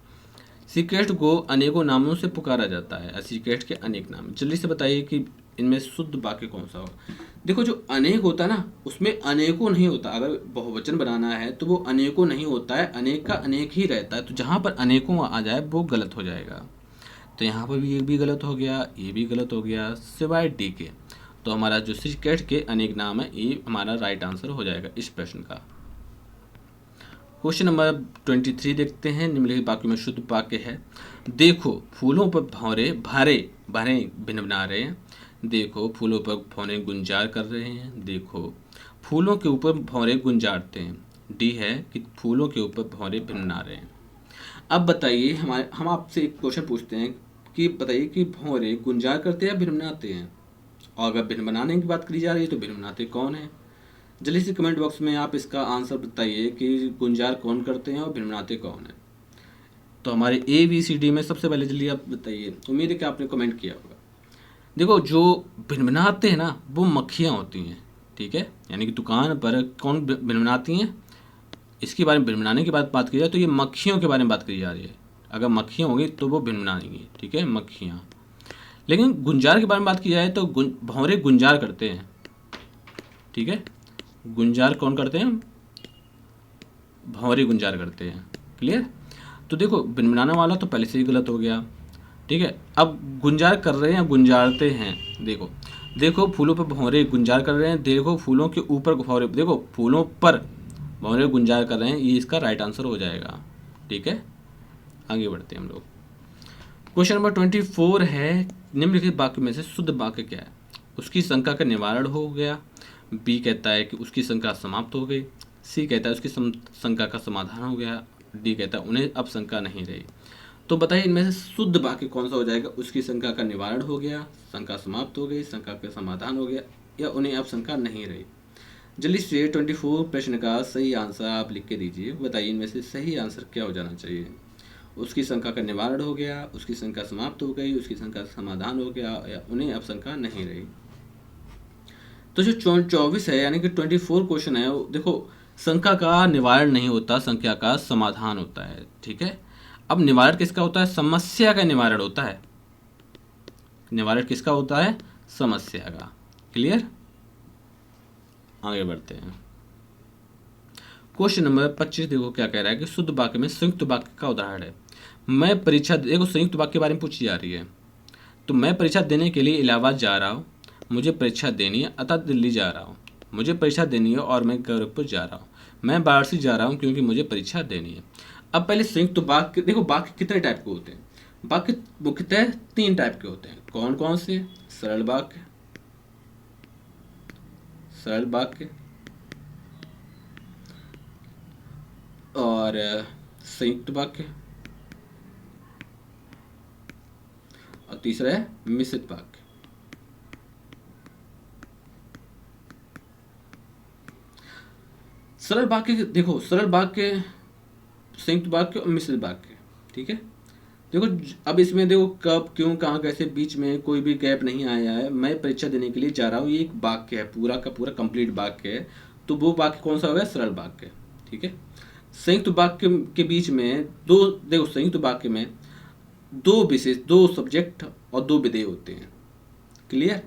श्री कृष्ण को अनेकों नामों से पुकारा जाता है। श्री कृष्ण के अनेक नाम। जल्दी से बताइए कि इनमें शुद्ध वाक्य कौन सा होगा। देखो जो अनेक होता है ना उसमें अनेकों नहीं होता। अगर बहुवचन बनाना है तो वो अनेकों नहीं होता है, अनेक का अनेक ही रहता है। तो जहाँ पर अनेकों आ जाए वो गलत हो जाएगा। तो यहाँ पर भी ये भी गलत हो गया, ये भी गलत हो गया, सिवाय डी के। तो हमारा जो श्री कृष्ण के अनेक नाम है ये हमारा राइट आंसर हो जाएगा इस प्रश्न का। क्वेश्चन नंबर 23 देखते हैं। निम्नलिखित वाक्य में शुद्ध वाक्य है। देखो फूलों पर भौरे भारे भारे भिनभिना रहे हैं। देखो फूलों पर भौरे गुंजार कर रहे हैं। देखो फूलों के ऊपर भौरे गुंजारते हैं। डी है कि फूलों के ऊपर भौरे भिनभिना रहे हैं। अब बताइए हम आपसे एक क्वेश्चन पूछते हैं कि बताइए कि भौरे गुंजार करते हैं या भिनभिनाते हैं। और अगर भिनभिनाने की बात करी जा रही है तो भिनभिनाते कौन है। जल्दी से कमेंट बॉक्स में आप इसका आंसर बताइए कि गुंजार कौन करते हैं और भिनभिनाते कौन है। तो हमारे ए बी सी डी में सबसे पहले जल्दी आप बताइए। उम्मीद है कि आपने कमेंट किया होगा। देखो जो भिनभिनाते हैं ना वो मक्खियाँ होती हैं, ठीक है। यानी कि दुकान पर कौन भिनभिनाती हैं, इसके बारे में भिनभिनाने की बात की जाए तो ये मक्खियों के बारे में बात करी जा रही है। अगर मक्खियाँ होंगी तो वो भिनभिनाएंगी, ठीक है, मक्खियाँ। लेकिन गुंजार के बारे में बात की जाए तो भौरे गुंजार करते हैं, ठीक है। गुंजार कौन करते हैं, भौरे गुंजार करते हैं। क्लियर। तो देखो भिनभिनाने वाला तो पहले से ही गलत हो गया, ठीक है। अब गुंजार कर रहे हैं, गुंजारते हैं। देखो देखो फूलों पर भौरे गुंजार कर रहे हैं। देखो फूलों के ऊपर भौरे, देखो फूलों पर भौरे गुंजार कर रहे हैं, ये इसका राइट आंसर हो जाएगा, ठीक है। आगे बढ़ते हैं हम लोग। क्वेश्चन नंबर 24 है। निम्नलिखित वाक्य में से शुद्ध वाक्य क्या है। उसकी शंका का निवारण हो गया। बी कहता है कि उसकी शंका समाप्त हो गई। सी कहता है उसकी शंका का समाधान हो गया। डी कहता है उन्हें अब शंका नहीं रही। तो बताइए इनमें से शुद्ध वाक्य कौन सा हो जाएगा। उसकी शंका का निवारण हो गया, शंका समाप्त हो गई, शंका का समाधान हो गया, या उन्हें अब शंका नहीं रही। जल्दी से 24 प्रश्न का सही आंसर आप लिख के दीजिए। बताइए इनमें से सही आंसर क्या हो जाना चाहिए। उसकी शंका का निवारण हो गया, उसकी शंका समाप्त हो गई, उसकी शंका का समाधान हो गया, या उन्हें अब शंका नहीं रही। तो जो 24 है यानी कि 24 क्वेश्चन है, देखो शंका का निवारण नहीं होता, संख्या का समाधान होता है, ठीक है। अब निवारण किसका होता है, समस्या का निवारण होता है। निवारण किसका होता है, समस्या का। क्लियर। आगे बढ़ते हैं। क्वेश्चन नंबर 25 देखो क्या कह रहा है कि शुद्ध वाक्य में संयुक्त वाक्य का उदाहरण है। मैं परीक्षा, देखो संयुक्त वाक्य के बारे में पूछी जा रही है। तो मैं परीक्षा देने के लिए इलाहाबाद जा रहा हूँ। मुझे परीक्षा देनी है अतः दिल्ली जा रहा हूँ। मुझे परीक्षा देनी है और मैं गोरखपुर जा रहा हूँ। मैं वाराणसी जा रहा हूँ क्योंकि मुझे परीक्षा देनी है। अब पहले संयुक्त वाक्य देखो, वाक्य कितने टाइप के होते हैं। वाक्य मुख्यतः 3 टाइप के होते हैं। कौन कौन से, सरल वाक्य, सरल वाक्य और संयुक्त वाक्य, और तीसरा है मिश्रित वाक्य। सरल वाक्य देखो, सरल वाक्य, संयुक्त वाक्य और मिश्रित वाक्य, ठीक है। देखो अब इसमें देखो कब, क्यों, कहाँ, कैसे, बीच में कोई भी गैप नहीं आया है। मैं परीक्षा देने के लिए जा रहा हूँ, ये एक वाक्य है, पूरा का पूरा कंप्लीट वाक्य है। तो वो वाक्य कौन सा होगा, सरल वाक्य, ठीक है। संयुक्त वाक्य के बीच में दो, देखो संयुक्त वाक्य में दो विशेष, दो सब्जेक्ट और दो विधेय होते हैं। क्लियर।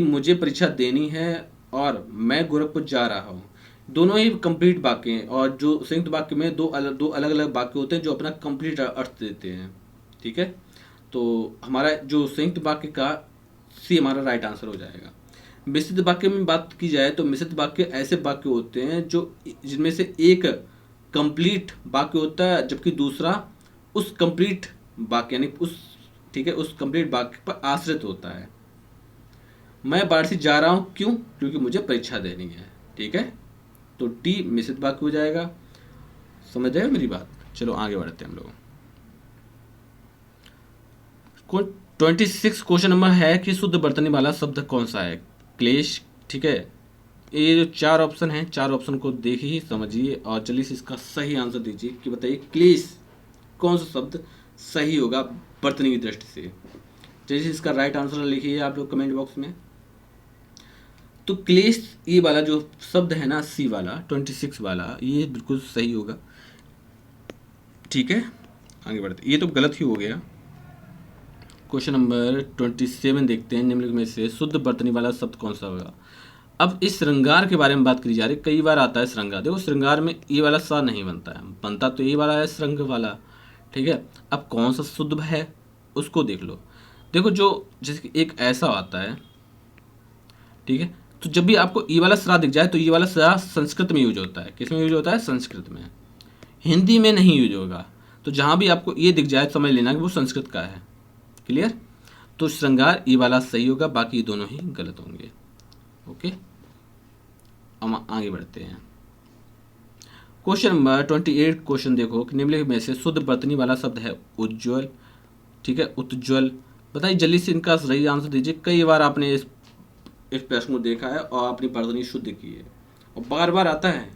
मुझे परीक्षा देनी है और मैं गोरखपुर जा रहा हूँ, दोनों ही कंप्लीट वाक्य हैं। और जो संयुक्त वाक्य में दो अलग अलग वाक्य होते हैं जो अपना कंप्लीट अर्थ देते हैं। ठीक है। तो हमारा जो संयुक्त वाक्य का सी हमारा राइट आंसर हो जाएगा। मिश्रित वाक्य में बात की जाए तो मिश्रित वाक्य ऐसे वाक्य होते हैं जो जिनमें से एक कंप्लीट वाक्य होता है जबकि दूसरा उस कंप्लीट वाक्य यानी उस, ठीक है, उस कंप्लीट वाक्य पर आश्रित होता है। मैं वाराणसी जा रहा हूं, क्यों? क्योंकि मुझे परीक्षा देनी है। ठीक है। तो टी मिश्रित वाक्य हो जाएगा। समझ रहे हो मेरी बात? चलो आगे बढ़ते हैं हम लोग। 26 क्वेश्चन नंबर है कि शुद्ध वर्तनी वाला शब्द कौन सा है? क्लेश। ठीक है। ये जो चार ऑप्शन हैं, चार ऑप्शन को देखिए, समझिए और जल्दी से इसका सही आंसर दीजिए कि बताइए क्लेश कौन सा शब्द सही होगा वर्तनी की दृष्टि से। जैसे इसका राइट आंसर लिखिए आप लोग कमेंट बॉक्स में। तो क्लेश ये वाला जो शब्द है ना, सी वाला 26 वाला, ये बिल्कुल सही होगा। ठीक है। आगे बढ़ते, ये तो गलत ही हो गया। क्वेश्चन नंबर 27 देखते हैं, निम्नलिखित में से शुद्ध वर्तनी वाला शब्द कौन सा होगा? अब इस श्रृंगार के बारे में बात करी जा रही है। कई बार आता है श्रृंगार। देखो श्रृंगार में ये वाला सा नहीं बनता है, बनता तो ये वाला है, श्रृंग वाला। ठीक है। अब कौन सा शुद्ध है उसको देख लो। देखो जो जैसे एक ऐसा आता है, ठीक है, तो जब भी आपको ये वाला सरा दिख जाए तो ये वाला सरा संस्कृत में यूज होता है। किस में यूज होता है? संस्कृत में। हिंदी में नहीं यूज होगा। तो जहाँ भी आपको ये दिख जाए समझ लेना कि वो संस्कृत का है। क्लियर। तो श्रृंगार ये वाला सही होगा, बाकी दोनों ही गलत होंगे। ओके। हम आगे बढ़ते हैं। क्वेश्चन नंबर 28 क्वेश्चन देखो कि निम्नलिखित में से शुद्ध वर्तनी वाला शब्द है उज्ज्वल। ठीक है, उज्ज्वल। बताइए जल्दी से इनका सही आंसर दीजिए। कई बार आपने इस प्रश्न को देखा है और अपनी वर्तनी शुद्ध की है और बार बार आता है।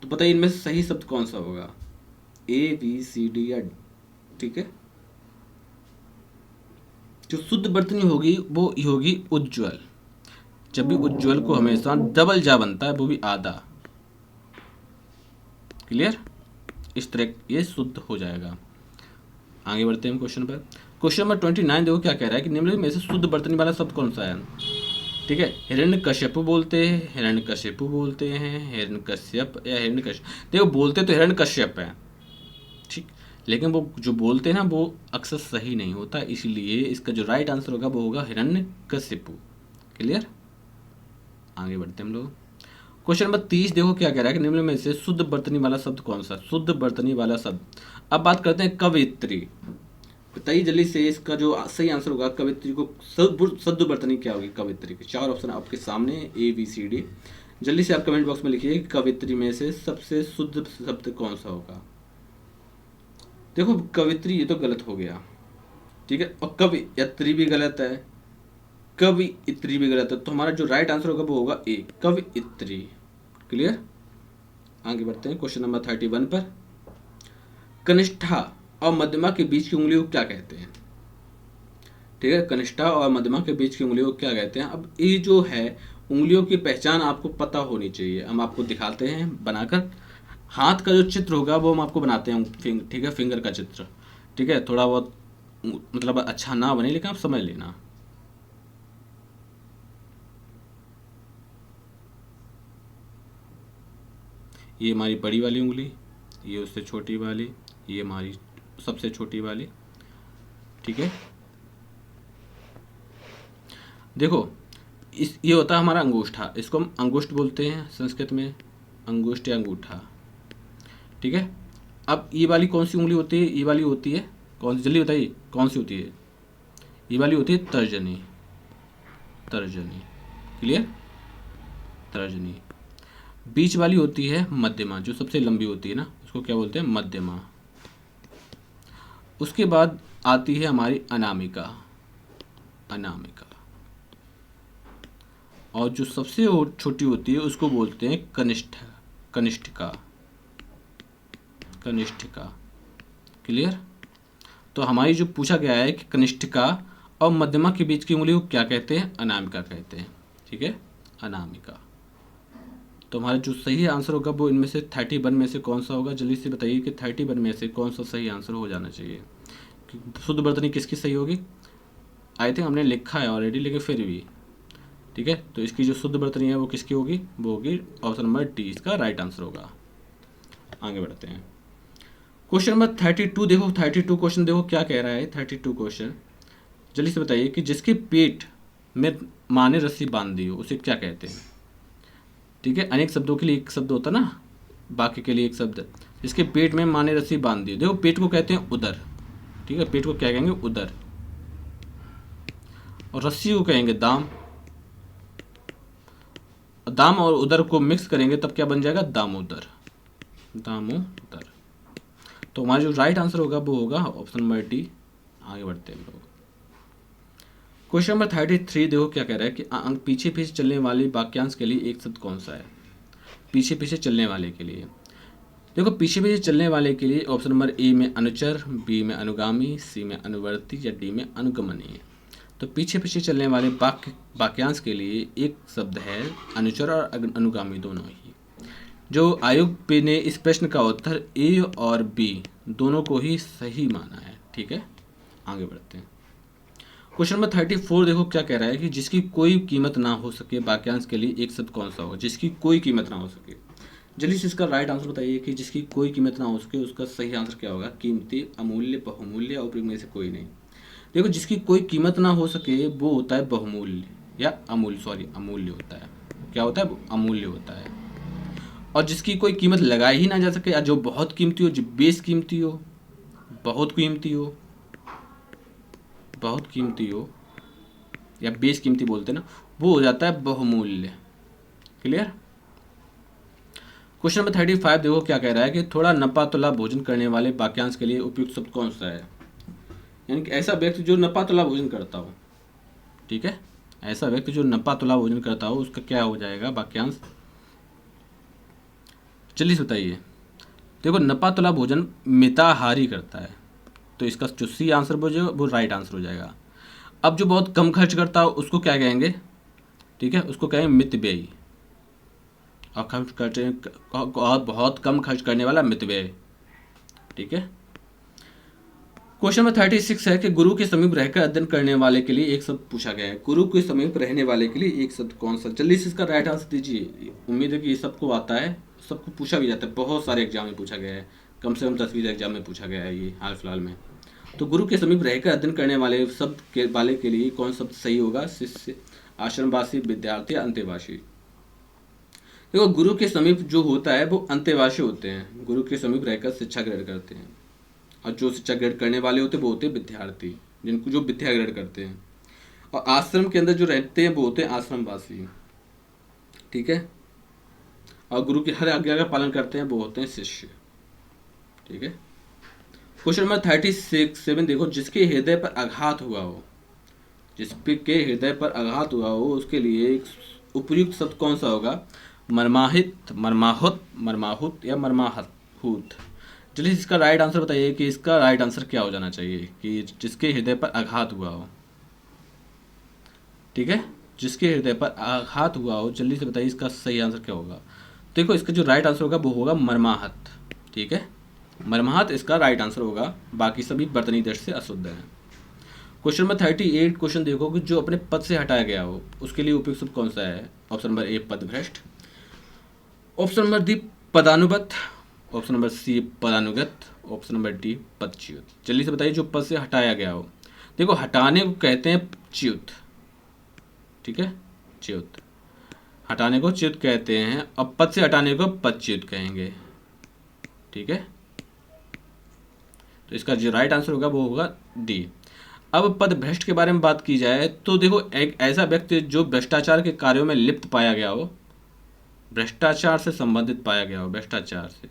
तो बताइए इनमें से सही शब्द कौन सा होगा? ए, बी, सी, डी या डी? ठीक है। जो शुद्ध वर्तनी होगी वो होगी उज्ज्वल। जब भी उज्ज्वल को हमेशा डबल जा बनता है, वो भी आधा। क्लियर। इस तरह ये शुद्ध हो जाएगा। आगे बढ़ते हैं हम क्वेश्चन पर। क्वेश्चन नंबर 29 देखो क्या कह रहा है कि निम्नलिखित में से शुद्ध वर्तनी वाला शब्द कौन सा है? ठीक है। हिरण्यकश्यप बोलते हैं, हिरण्यकश्यप बोलते हैं, हिरण्यकश्यप या हिरण्यकश्यप। देखो बोलते तो हिरण्यकश्यप है, ठीक, लेकिन वो जो बोलते हैं ना वो अक्सर सही नहीं होता, इसलिए इसका जो राइट आंसर होगा वो होगा हिरण्यकश्यप। क्लियर। आगे बढ़ते हैं हम लोग। क्वेश्चन नंबर 30 देखो क्या कह रहा है कि निम्न में से शुद्ध वर्तनी वाला शब्द कौन सा? शुद्ध वर्तनी वाला शब्द। अब बात करते हैं कवित्री। बताइए जल्दी से इसका जो सही आंसर होगा कवित्री को शुद्ध वर्तनी क्या होगी कवित्री की? चार ऑप्शन आपके सामने, ए, बी, सी, डी। जल्दी से आप कमेंट बॉक्स में लिखिए कवित्री में से सबसे शुद्ध शब्द कौन सा होगा। देखो कवित्री ये तो गलत हो गया। ठीक है। और कवियत्री भी गलत है, कवियत्री भी गलत है। तो हमारा जो राइट आंसर होगा वो होगा ए, कवियत्री। क्लियर। आगे बढ़ते हैं क्वेश्चन नंबर 31 पर। कनिष्ठा और मध्यमा के बीच की उंगलियों को क्या कहते हैं? ठीक है। कनिष्ठा और मध्यमा के बीच की उंगलियों को क्या कहते हैं? अब ये जो है उंगलियों की पहचान आपको पता होनी चाहिए। हम आपको दिखाते हैं बनाकर। हाथ का जो चित्र होगा वो हम आपको बनाते हैं, ठीक है, फिंगर का चित्र। ठीक है। थोड़ा बहुत मतलब अच्छा ना बने लेकिन आप समझ लेना। ये हमारी बड़ी वाली उंगली, ये उससे छोटी वाली, ये हमारी सबसे छोटी वाली। ठीक है। देखो ये होता है हमारा अंगूठा, इसको हम अंगुष्ठ बोलते हैं संस्कृत में, अंगुष्ठ या अंगूठा। ठीक है। अब ये वाली कौन सी उंगली होती है? ये वाली होती है कौन सी? जल्दी बताइए कौन सी होती है? ये वाली होती है तर्जनी। तर्जनी। क्लियर। तर्जनी। बीच वाली होती है मध्यमा, जो सबसे लंबी होती है ना, उसको क्या बोलते हैं? मध्यमा। उसके बाद आती है हमारी अनामिका। अनामिका। और जो सबसे छोटी होती है उसको बोलते हैं कनिष्ठ, कनिष्ठिका। कनिष्ठिका। क्लियर। तो हमारी जो पूछा गया है कि कनिष्ठिका और मध्यमा के बीच की उंगली को क्या कहते हैं? अनामिका कहते हैं। ठीक है। अनामिका। तो हमारा जो सही आंसर होगा वो इनमें से 31 में से कौन सा होगा? जल्दी से बताइए कि 31 में से कौन सा सही आंसर हो जाना चाहिए। शुद्ध वर्तनी किसकी सही होगी? आई थिंक हमने लिखा है ऑलरेडी, लेकिन फिर भी ठीक है। तो इसकी जो शुद्ध वर्तनी है वो किसकी होगी? वो होगी ऑप्शन नंबर डी, इसका राइट आंसर होगा। आगे बढ़ते हैं। क्वेश्चन नंबर 32 देखो, 32 क्वेश्चन देखो क्या कह रहा है। 32 क्वेश्चन जल्दी से बताइए कि जिसके पेट में माँ ने रस्सी बांध दी हो उसे क्या कहते हैं? ठीक है, अनेक शब्दों के लिए एक शब्द होता ना, बाकी के लिए एक शब्द। जिसके पेट में माँ ने रस्सी बांध दी हो, देखो पेट को कहते हैं उदर। ठीक है, पेट को क्या कहेंगे? उदर। और रस्सी को कहेंगे दाम। दाम और उदर को मिक्स करेंगे तब क्या बन जाएगा? दामोदर। दामोदर। तो हमारा जो राइट आंसर होगा वो होगा ऑप्शन नंबर डी। आगे बढ़ते हैं लोग। क्वेश्चन नंबर 33 देखो क्या कह रहा है कि पीछे पीछे चलने वाले वाक्यांश के लिए एक शब्द कौन सा है? पीछे पीछे चलने वाले के लिए देखो, पीछे पीछे चलने वाले के लिए ऑप्शन नंबर ए में अनुचर, बी में अनुगामी, सी में अनुवर्ती या डी में अनुगमनीय। तो पीछे पीछे चलने वाले वाक्यांश के लिए एक शब्द है अनुचर और अनुगामी दोनों ही। जो आयोग ने इस प्रश्न का उत्तर ए और बी दोनों को ही सही माना है। ठीक है, आगे बढ़ते हैं। क्वेश्चन नंबर 34 देखो क्या कह रहा है कि जिसकी कोई कीमत ना हो सके वाक्यांश के लिए एक शब्द कौन सा होगा? जिसकी कोई कीमत ना हो सके। जल्दी से इसका राइट आंसर बताइए कि जिसकी कोई कीमत ना हो सके उसका सही आंसर क्या होगा? कीमती, अमूल्य, बहुमूल्य और उपयोग में से कोई नहीं। देखो, जिसकी कोई कीमत ना हो सके वो होता है बहुमूल्य या अमूल्य, अमूल्य होता है। क्या होता है? अमूल्य होता है। और जिसकी कोई कीमत लगाई ही ना जा सके, या जो बहुत कीमती हो, जो बेस कीमती हो, बहुत कीमती हो, बहुत कीमती हो या बेस कीमती बोलते हैं ना, वो हो जाता है बहुमूल्य। क्लियर? क्वेश्चन नंबर 35 देखो क्या कह रहा है कि थोड़ा नपा तुला भोजन करने वाले वाक्यांश के लिए उपयुक्त शब्द कौन सा है? यानी कि ऐसा व्यक्ति जो नपा तुला भोजन करता हो। ठीक है, ऐसा व्यक्ति जो नपा तुला भोजन करता हो उसका क्या हो जाएगा वाक्यांश? जल्दी से बताइए। देखो, नपा तुला भोजन मिताहारी करता है, तो इसका जो सी आंसर वो राइट आंसर हो जाएगा। अब जो बहुत कम खर्च करता हो उसको क्या कहेंगे? ठीक है, उसको कहेंगे मितव्ययी। और बहुत कम खर्च करने वाला मितव्यय। ठीक है। क्वेश्चन नंबर 36 है कि गुरु के समीप रहकर अध्ययन करने वाले के लिए एक शब्द पूछा गया है। गुरु के समीप रहने वाले के लिए एक शब्द कौन सा? जल्दी से इसका राइट आंसर दीजिए। उम्मीद है कि ये सबको आता है, सबको पूछा भी जाता है, बहुत सारे एग्जाम में पूछा गया है, कम से कम 10-20 एग्जाम में पूछा गया है ये हाल फिलहाल में। तो गुरु के समीप रहकर अध्ययन करने वाले शब्द के वाले के लिए कौन शब्द सही होगा? शिष्य, आश्रमवासी, विद्यार्थी, अंतेवासी। देखो, गुरु के समीप जो होता है वो अंतेवासी होते हैं, गुरु के समीप रहकर शिक्षा ग्रहण करते हैं। और जो शिक्षा ग्रहण करने वाले होते हैं वो होते हैं विद्यार्थी, जिनको जो विद्या ग्रहण करते हैं। और आश्रम के अंदर जो रहते हैं वो होते हैं आश्रमवासी। ठीक है। और गुरु की हर आज्ञा का पालन करते हैं वो होते हैं शिष्य। ठीक है। क्वेश्चन नंबर 37 देखो, जिसके हृदय पर आघात हुआ हो, जिसके हृदय पर आघात हुआ हो उसके लिए एक उपयुक्त शब्द कौन सा होगा? मर्माहित, मर्माहुत, मर्माहुत या मर्माहूत। चलिए इसका राइट आंसर बताइए कि इसका राइट आंसर क्या हो जाना चाहिए कि जिसके हृदय पर आघात हुआ हो। ठीक है, जिसके हृदय पर आघात हुआ हो, जल्दी से बताइए इसका सही आंसर क्या होगा। देखो, इसका जो राइट आंसर होगा वो होगा मर्माहत। ठीक है, मर्माहत इसका राइट आंसर होगा, बाकी सभी वर्तनी दृष्टि से अशुद्ध है। क्वेश्चन नंबर 38 क्वेश्चन देखो कि जो अपने पद से हटाया गया हो उसके लिए उपयुक्त शब्द कौन सा है? ऑप्शन नंबर ए पदभ्रष्ट, ऑप्शन नंबर डी पदानुगत, ऑप्शन नंबर सी पदानुगत, ऑप्शन नंबर डी पदच्युत। जल्दी से बताइए जो पद से हटाया गया हो। देखो, हटाने को कहते हैं च्युत। ठीक है, च्युत, हटाने को च्युत कहते हैं, और पद से हटाने को पदच्युत कहेंगे। ठीक है, तो इसका जो राइट आंसर होगा वो होगा डी। अब पद भ्रष्ट के बारे में बात की जाए तो देखो, एक ऐसा व्यक्ति जो भ्रष्टाचार के कार्यों में लिप्त पाया गया हो, भ्रष्टाचार से संबंधित पाया गया हो, भ्रष्टाचार से,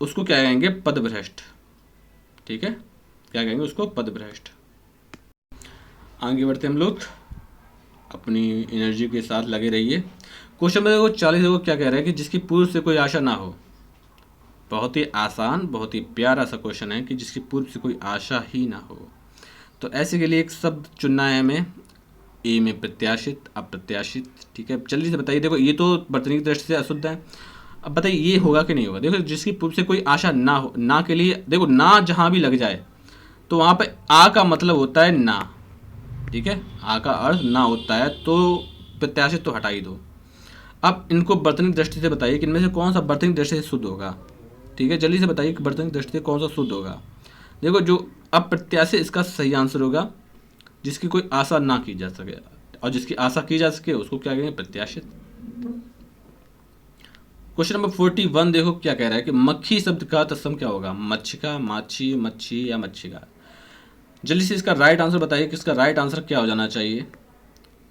उसको क्या कहेंगे? पदभ्रष्ट। ठीक है, क्या कहेंगे उसको? पदभ्रष्ट। आगे बढ़ते हम लोग, अपनी एनर्जी के साथ लगे रहिए। क्वेश्चन नंबर देखो 40 देखो क्या कह रहा है कि जिसकी पूर्व से कोई आशा ना हो। बहुत ही आसान, बहुत ही प्यारा सा क्वेश्चन है कि जिसकी पूर्व से कोई आशा ही ना हो। तो ऐसे के लिए एक शब्द चुनना है हमें। ए में प्रत्याशित, अप्रत्याशित। ठीक है, जल्दी से बताइए। देखो ये तो वर्तनी की दृष्टि से अशुद्ध है। अब बताइए ये होगा कि नहीं होगा। देखो जिसकी पूर्व से कोई आशा ना हो, ना के लिए देखो ना जहाँ भी लग जाए तो वहाँ पे आ का मतलब होता है ना। ठीक है, आ का अर्थ ना होता है, तो प्रत्याशित तो हटा ही दो। अब इनको वर्तनी दृष्टि से बताइए कि इनमें से कौन सा वर्तनी दृष्टि से शुद्ध होगा। ठीक है, जल्दी से बताइए कि वर्तनी दृष्टि से कौन सा शुद्ध होगा। देखो जो अप्रत्याशित इसका सही आंसर होगा, जिसकी कोई आशा ना की जा सके, और जिसकी आशा की जा सके उसको क्या कहेंगे, प्रत्याशित। क्वेश्चन नंबर 41 देखो क्या कह रहा है कि मक्खी शब्द का तत्सम क्या होगा, मच्छिका, माछी, मच्छी या मच्छिका। जल्दी से इसका राइट आंसर बताइए कि इसका राइट आंसर क्या हो जाना चाहिए,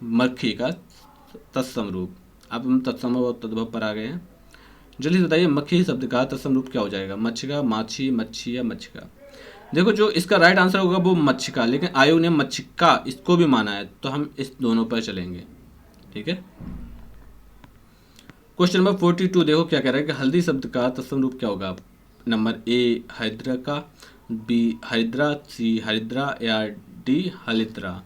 मक्खी का तत्सम रूप। अब हम तत्सम और तद्भव पर आ गए हैं। जल्दी से बताइए मक्खी शब्द का तत्सम रूप क्या हो जाएगा, मच्छिका, माछी, मच्छी या मच्छिका। देखो जो इसका राइट आंसर होगा वो मच्छिका, लेकिन आयोग ने मच्छिका इसको भी माना है, तो हम इस दोनों पर चलेंगे। ठीक है, क्वेश्चन नंबर 42 देखो क्या कह रहा है कि हल्दी शब्द का तत्सम रूप क्या होगा। नंबर ए हरिद्रा का, बी हरिद्रा, सी हरिद्रा या डी हलिद्रा।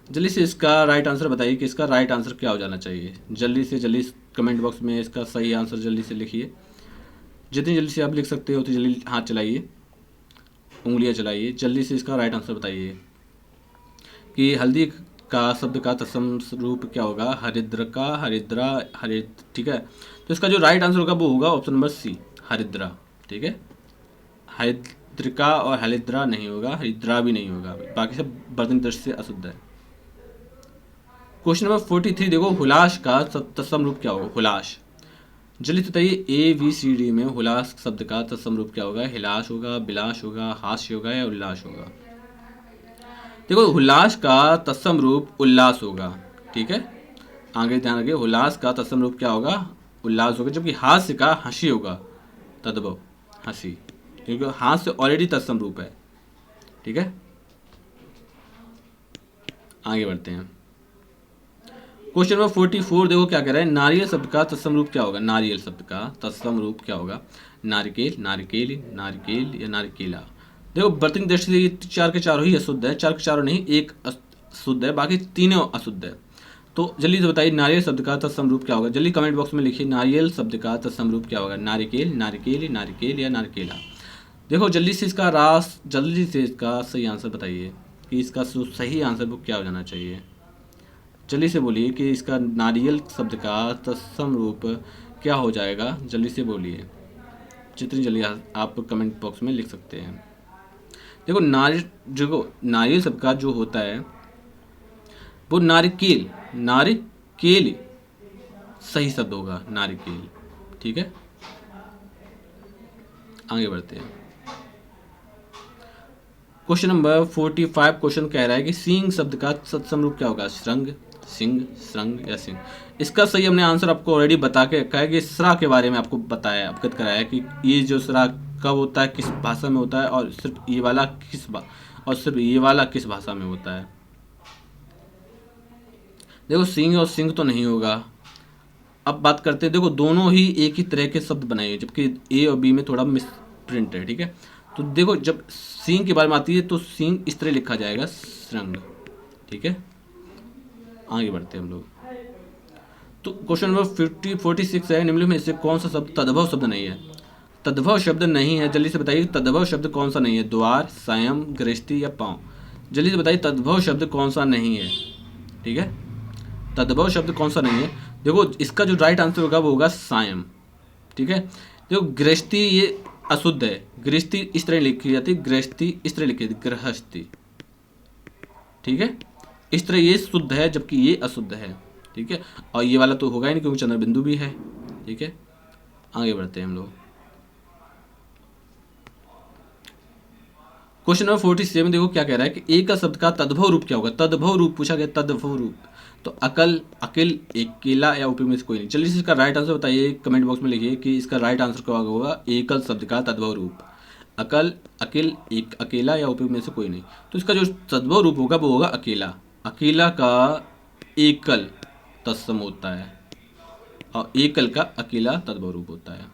जल्दी से इसका राइट आंसर बताइए कि इसका राइट आंसर क्या हो जाना चाहिए। जल्दी कमेंट बॉक्स में इसका सही आंसर जल्दी से लिखिए। जितनी जल्दी से आप लिख सकते हो उतनी जल्दी हाथ चलाइए, उंगलियां चलाइए। जल्दी से इसका राइट आंसर बताइए कि हल्दी का शब्द का तत्सम रूप क्या होगा, हरिद्र का, हरिद्रा, हरिद। ठीक है, तो इसका जो राइट आंसर होगा वो होगा ऑप्शन नंबर सी, हरिद्रा। ठीक है, हरिद्रिका और हरिद्रा नहीं होगा, हरिद्रा भी नहीं होगा, बाकी सब वर्तनी दृष्टि से अशुद्ध है। क्वेश्चन नंबर 43 देखो हुलास का तत्सम रूप क्या होगा, हुलास। जल्दी से बताइए ए बी सी डी में हुलास शब्द का तत्सम रूप क्या होगा, हिलास होगा, बिलास होगा, हास्य होगा या उल्लास होगा। देखो उल्लास का तत्सम रूप उल्लास होगा। ठीक है, आगे ध्यान रखिए, उल्लास का तत्सम रूप क्या होगा, उल्लास होगा। जबकि हास्य का हंसी होगा, तद्भव हंसी, क्योंकि हास्य ऑलरेडी तत्सम रूप है। ठीक है, आगे बढ़ते हैं। क्वेश्चन नंबर 44 देखो क्या कह रहा है, नारियल शब्द का तत्सम रूप क्या होगा, नारियल शब्द का तत्सम रूप क्या होगा, नारिकेल, नारिकेल, नारिकेल या नारिकेला। देखो वर्तनी दृष्टि से ये चार के चारों ही अशुद्ध है, चार के चारों नहीं, एक शुद्ध है, बाकी तीनों अशुद्ध है। तो जल्दी से बताइए नारियल शब्द का तत्सम रूप क्या होगा। जल्दी कमेंट बॉक्स में लिखिए नारियल शब्द का तत्सम रूप क्या होगा, नारिकेल, नारिकेल, नारिकेल या नारिकेला। देखो जल्दी से इसका सही आंसर बताइए कि इसका सही आंसर वो क्या हो जाना चाहिए। जल्दी से बोलिए कि इसका नारियल शब्द का तत्सम रूप क्या हो जाएगा, जल्दी से बोलिए, जितनी जल्दी आप कमेंट बॉक्स में लिख सकते हैं। देखो नारियल शब्द का जो होता है वो नारिकेल, नारिकेल सही शब्द होगा, नारिकेल। ठीक है, आगे बढ़ते हैं। क्वेश्चन नंबर 45 क्वेश्चन कह रहा है कि सींग शब्द का तत्सम रूप क्या होगा, श्रृंग, सिंह, श्रृंग या सिंह। इसका सही हमने आंसर आपको ऑलरेडी बता के रखा है कि स्रा के बारे में आपको बताया, अवगत कराया कि ये जो स्रा कब होता है, किस भाषा में होता है, और सिर्फ ये वाला किस भाषा में होता है। देखो सिंह और सिंह तो नहीं होगा। अब बात करते हैं, देखो दोनों ही एक ही तरह के शब्द बनाए हैं, जबकि ए और बी में थोड़ा मिस प्रिंट है। ठीक है, तो देखो जब सिंह के बारे में आती है तो सिंह इस तरह लिखा जाएगा, श्रृंग। ठीक है, आगे बढ़ते हैं हम लोग। तो क्वेश्चन नंबर 46 है, निम्नलिखित में से कौन सा शब्द तद्भव शब्द नहीं है। तद्भव शब्द नहीं है, जल्दी से बताइए तद्भव शब्द कौन सा नहीं है, द्वार, संयम, गृहस्थी या पाँव। जल्दी से बताइए तद्भव शब्द कौन सा नहीं है। ठीक है, तद्भव शब्द कौन सा नहीं है। देखो इसका जो राइट आंसर होगा वो होगा संयम। ठीक है, देखो गृहस्थी ये अशुद्ध है, गृहस्थी इस तरह लिखी जाती है, गृहस्थी इस तरह लिखी जाती है, गृहस्थी। ठीक है, इस तरह ये शुद्ध है जबकि ये अशुद्ध है। ठीक है, और ये वाला तो होगा ही नहीं क्योंकि चंद्र बिंदु भी है। ठीक है, आगे बढ़ते हैं हम लोग। क्वेश्चन नंबर 47 देखो क्या कह रहा है कि एक का शब्द का तद्भव रूप क्या होगा। तद्भव रूप पूछा गया, तद्भव रूप तो अकल, अकिल, अकेला या उपमेय में से कोई नहीं। चलिए इसका राइट आंसर बताइए, कमेंट बॉक्स में लिखिए कि इसका राइट आंसर क्या होगा, एकल शब्द का तद्भव रूप, अकल, अकिल, एक, अकेला या उपमेय में से कोई नहीं। तो इसका जो तद्भव रूप होगा वो होगा अकेला। अकेला का एकल तत्सम होता है और एकल का अकेला तद्भव रूप होता है।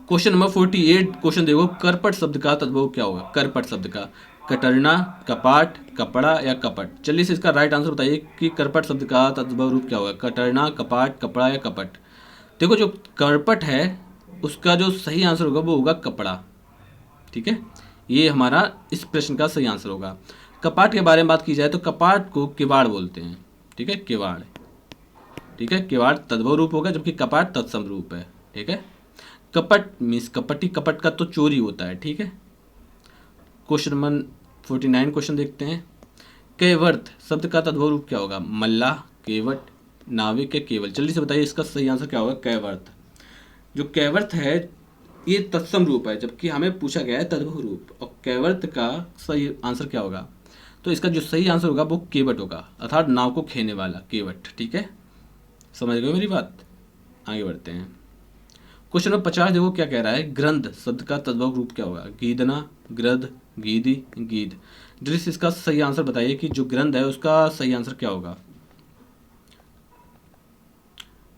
क्वेश्चन नंबर 48 क्वेश्चन देखो, करपट शब्द का तद्भव क्या होगा। करपट शब्द का, कटरना, कपाट, कपड़ा या कपट। चलिए इसका राइट आंसर बताइए कि करपट शब्द का तद्भव रूप क्या होगा। कटरना, कपाट, कपड़ा या कपट। देखो जो करपट है उसका जो सही आंसर होगा वो होगा कपड़ा। ठीक है, ये हमारा इस प्रश्न का सही आंसर होगा। कपाट के बारे में बात की जाए तो कपाट को किवाड़ बोलते हैं। ठीक है, किवाड़। ठीक है, किवाड़ तद्भव रूप होगा जबकि कपाट तत्सम रूप है। ठीक है, कपट मीन्स कपटी, कपट का तो चोरी होता है। ठीक है, क्वेश्चन नंबर 49 क्वेश्चन देखते हैं। कैवर्त शब्द का तद्भव रूप क्या होगा। मल्लाह, केवट, नाविक या केवल। जल्दी से बताइए इसका सही आंसर क्या होगा। कैवर्त। जो कैवर्त है ये तत्सम रूप है जबकि हमें पूछा गया है तद्भव रूप, और कैवर्त का सही आंसर क्या होगा। तो इसका जो सही आंसर होगा वो केवट होगा, अर्थात नाव को खेने वाला केवट। ठीक है, समझ गए मेरी बात। आगे बढ़ते हैं। क्वेश्चन नंबर 50 देखो क्या कह रहा है। ग्रंथ शब्द का तद्भव रूप क्या होगा। गीदना, ग्रध, गीदी, गीद। जल्दी से इसका सही आंसर बताइए कि जो ग्रंथ है उसका सही आंसर क्या होगा।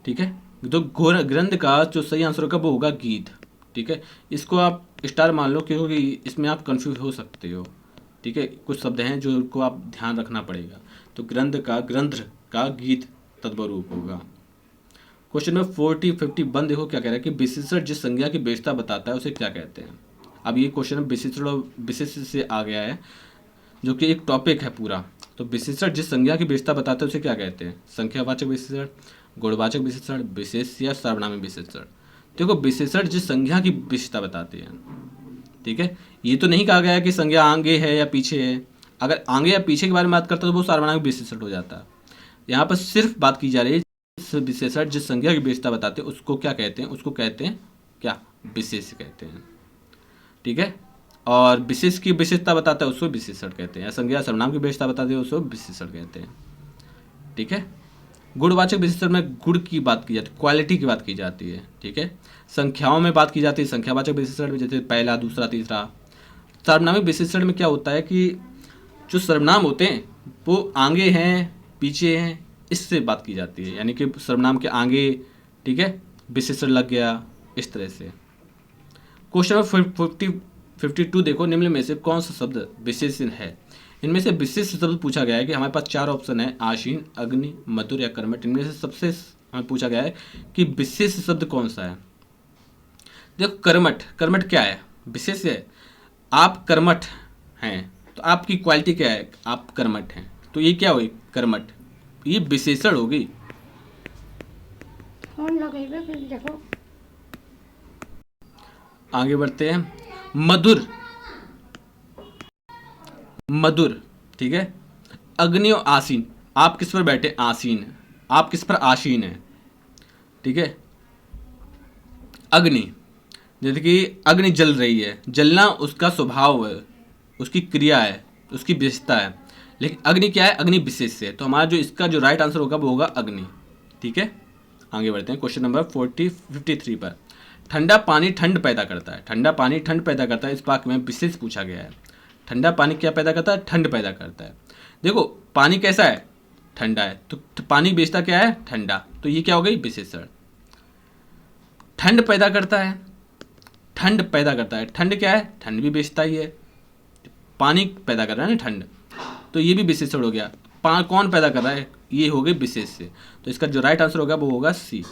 ठीक है, तो ग्रंथ का जो सही आंसर होगा वो होगा गीत। ठीक है, इसको आप स्टार मान लो क्योंकि इसमें आप कंफ्यूज हो सकते हो। ठीक है, कुछ शब्द हैं जो को आप ध्यान रखना पड़ेगा। तो ग्रंथ का गीत तद्भव रूप होगा। क्वेश्चन नंबर 51 देखो क्या कह रहा है कि विशेषण जिस संज्ञा की विशेषता बताता है उसे क्या कहते हैं। अब ये क्वेश्चन विशेषण और विशेष से आ गया है जो कि एक टॉपिक है पूरा। तो विशेषण जिस संज्ञा की विशेषता बताता है उसे क्या कहते हैं। संख्यावाचक विशेषण, गुणवाचक विशेषण, विशेष या सर्वनामी विशेषण। देखो विशेषण जिस संज्ञा की विशेषता बताते हैं। ठीक है, ये तो नहीं कहा गया कि संज्ञा आगे है या पीछे है। अगर आगे या पीछे के बारे में बात करता है तो वो सर्वनामी विशेषण हो जाता है। यहाँ पर सिर्फ बात की जा रही है विशेषण जिस संज्ञा की विशेषता बताते हैं उसको क्या कहते हैं। उसको कहते हैं क्या, विशेष कहते हैं। ठीक है, और विशेष की विशेषता बताता है उसको विशेषण कहते हैं, या संज्ञा सर्वनाम की विशेषता बताते हैं उसको विशेषण कहते हैं। ठीक है, गुणवाचक विशेषण में गुण की बात की जाती है, क्वालिटी की बात की जाती है। ठीक है, संख्याओं में बात की जाती है संख्यावाचक विशेषण में, जैसे पहला, दूसरा, तीसरा। सर्वनामी विशेषण में क्या होता है कि जो सर्वनाम होते हैं वो आगे हैं पीछे हैं इससे बात की जाती है, यानी कि सर्वनाम के आगे ठीक है विशेषण लग गया, इस तरह से। क्वेश्चन नंबर 52 देखो, निम्न में से कौन सा शब्द विशेषण है। इनमें से विशेष शब्द पूछा गया है कि हमारे पास 4 ऑप्शन है, आशीन, अग्नि, मधुर या कर्मठ। इनमें से सबसे हमें पूछा गया है कि विशेष शब्द कौन सा है। देखो कर्मठ, कर्मठ क्या है, विशेष है। आप कर्मठ हैं तो आपकी क्वालिटी क्या है, आप कर्मठ हैं, तो ये क्या हुई कर्मठ, ये विशेषण होगी। देखो आगे बढ़ते हैं। मधुर, मधुर ठीक है। अग्नि और आसीन, आप किस पर बैठे, आसीन, आप किस पर आसीन है। ठीक है, अग्नि, जैसे कि अग्नि जल रही है, जलना उसका स्वभाव है, उसकी क्रिया है, उसकी विशेषता है। लेकिन अग्नि क्या है, अग्नि विशेष है। तो हमारा जो इसका जो राइट आंसर होगा वो होगा अग्नि। ठीक है, आगे बढ़ते हैं क्वेश्चन नंबर 53 पर। ठंडा पानी ठंड पैदा करता है, ठंडा पानी ठंड पैदा करता है, इस वाक्य में विशेष पूछा गया है। ठंडा पानी क्या पैदा करता है, ठंड पैदा करता है। देखो पानी कैसा है, ठंडा है, तो पानी बेचता क्या है, ठंडा, तो ये क्या हो गई विशेषण। ठंड पैदा करता है, ठंड पैदा करता है, ठंड क्या है, ठंड भी बेचता ही है, पानी पैदा कर रहा है ना ठंड, तो ये भी विशेषण हो गया। कौन पैदा कर रहा है, ये हो गई विशेष से। तो इसका जो राइट आंसर होगा वो होगा सी,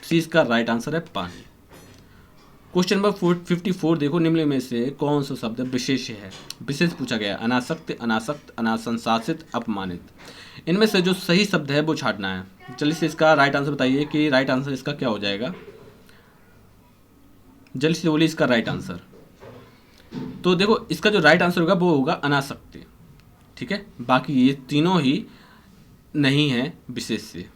इसका राइट आंसर है पानी। क्वेश्चन नंबर 54 देखो, निम्न में से कौन सा शब्द विशेष है। विशेष पूछा गया, अनासक्त, अनासक्त, अनाशंसासित, अपमानित। इनमें से जो सही शब्द है वो छांटना है। जल्दी से इसका राइट आंसर बताइए कि राइट आंसर इसका क्या हो जाएगा। जल्दी से बोलिए इसका राइट आंसर। तो देखो इसका जो राइट आंसर होगा वो होगा अनासक्त। ठीक है, बाकी ये तीनों ही नहीं है विशेष से।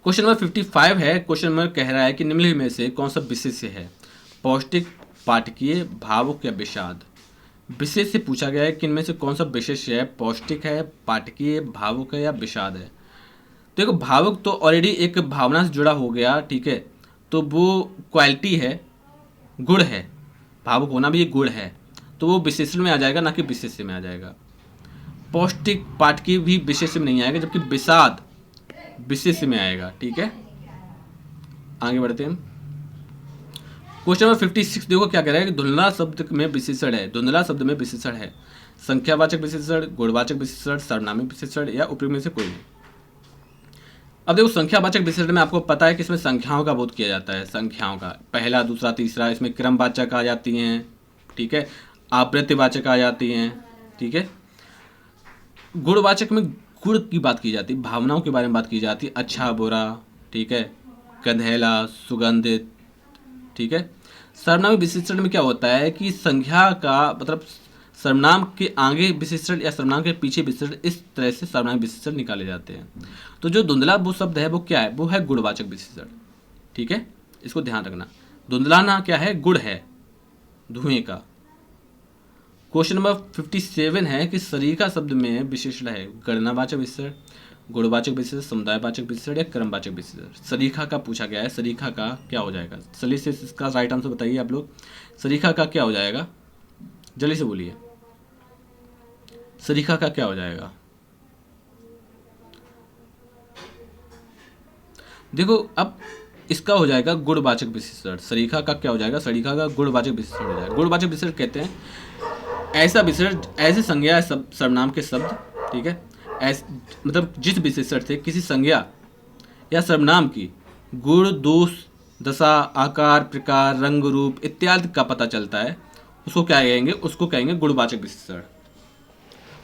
क्वेश्चन नंबर 55 है। क्वेश्चन नंबर कह रहा है कि निम्नलिखित में से कौन सा विशेष है, पौष्टिक, पाठकीय, भावुक या विषाद। विशेष से पूछा गया है कि इनमें से कौन सा विशेष है, पौष्टिक है, पाठकीय, भावुक है या विषाद है। देखो भावुक तो ऑलरेडी एक भावना से जुड़ा हो गया, ठीक है, तो वो क्वालिटी है, गुण है, भावुक होना भी एक गुण है, तो वो विशेषण में आ जाएगा ना कि विशेष में आ जाएगा। पौष्टिक, पाठकीय भी विशेष में नहीं आएगा, जबकि विषाद विशेष में आएगा। ठीक है, आगे बढ़ते हैं। क्वेश्चन नंबर 56 देखो क्या कह रहा है कि धुंधला शब्द में विशेषण है। धुंधला शब्द में विशेषण है संख्यावाचक विशेषण, गुणवाचक विशेषण, सर्वनामी विशेषण या उपयुक्त में से कोई नहीं। अब देखो संख्यावाचक विशेषण में आपको पता है कि इसमें संख्याओं का बोध किया जाता है। संख्याओं का पहला, दूसरा, तीसरा, इसमें क्रमवाचक आ जाती हैं, ठीक है, आवृत्तिवाचक आ जाती हैं, ठीक है। गुणवाचक में गुण की बात की जाती है, भावनाओं के बारे में बात की जाती है, अच्छा बुरा, ठीक है, गंधेला, सुगंधित, ठीक है। सर्वनामी विशेषण में क्या होता है कि संख्या का मतलब सर्वनाम के आगे विशेषण या सर्वनाम के पीछे विशेषण, इस तरह से सर्वनामी विशेषण निकाले जाते हैं। तो जो धुंधला वो शब्द है वो क्या है, वो है गुणवाचक विशेषण, ठीक है, इसको ध्यान रखना। धुंधलाना क्या है, गुण है, धुएं का। क्वेश्चन नंबर 57 है कि सरीखा शब्द में विशेषण है गणनावाचक विशेषण, गुणवाचक विशेषण, समुदायवाचक विशेषण या क्रमवाचक विशेषण। सरीखा का पूछा गया है, सरीखा का क्या हो जाएगा, जल्दी से इसका राइट आंसर बताइए आप लोग। सरीखा का क्या हो जाएगा, जल्दी से बोलिए, सरीखा का क्या हो जाएगा। देखो अब इसका हो जाएगा गुणवाचक विशेषण। सरीखा का क्या हो जाएगा, सरीखा का गुणवाचक विशेषण हो जाएगा। गुणवाचक विशेषण कहते हैं ऐसा विशेषण, ऐसे संज्ञा सर्वनाम के शब्द, ठीक है, मतलब जिस विशेषण से किसी संज्ञा या सर्वनाम की गुण, दोष, दशा, आकार, प्रकार, रंग, रूप इत्यादि का पता चलता है, उसको क्या कहेंगे, उसको कहेंगे गुणवाचक विशेषण।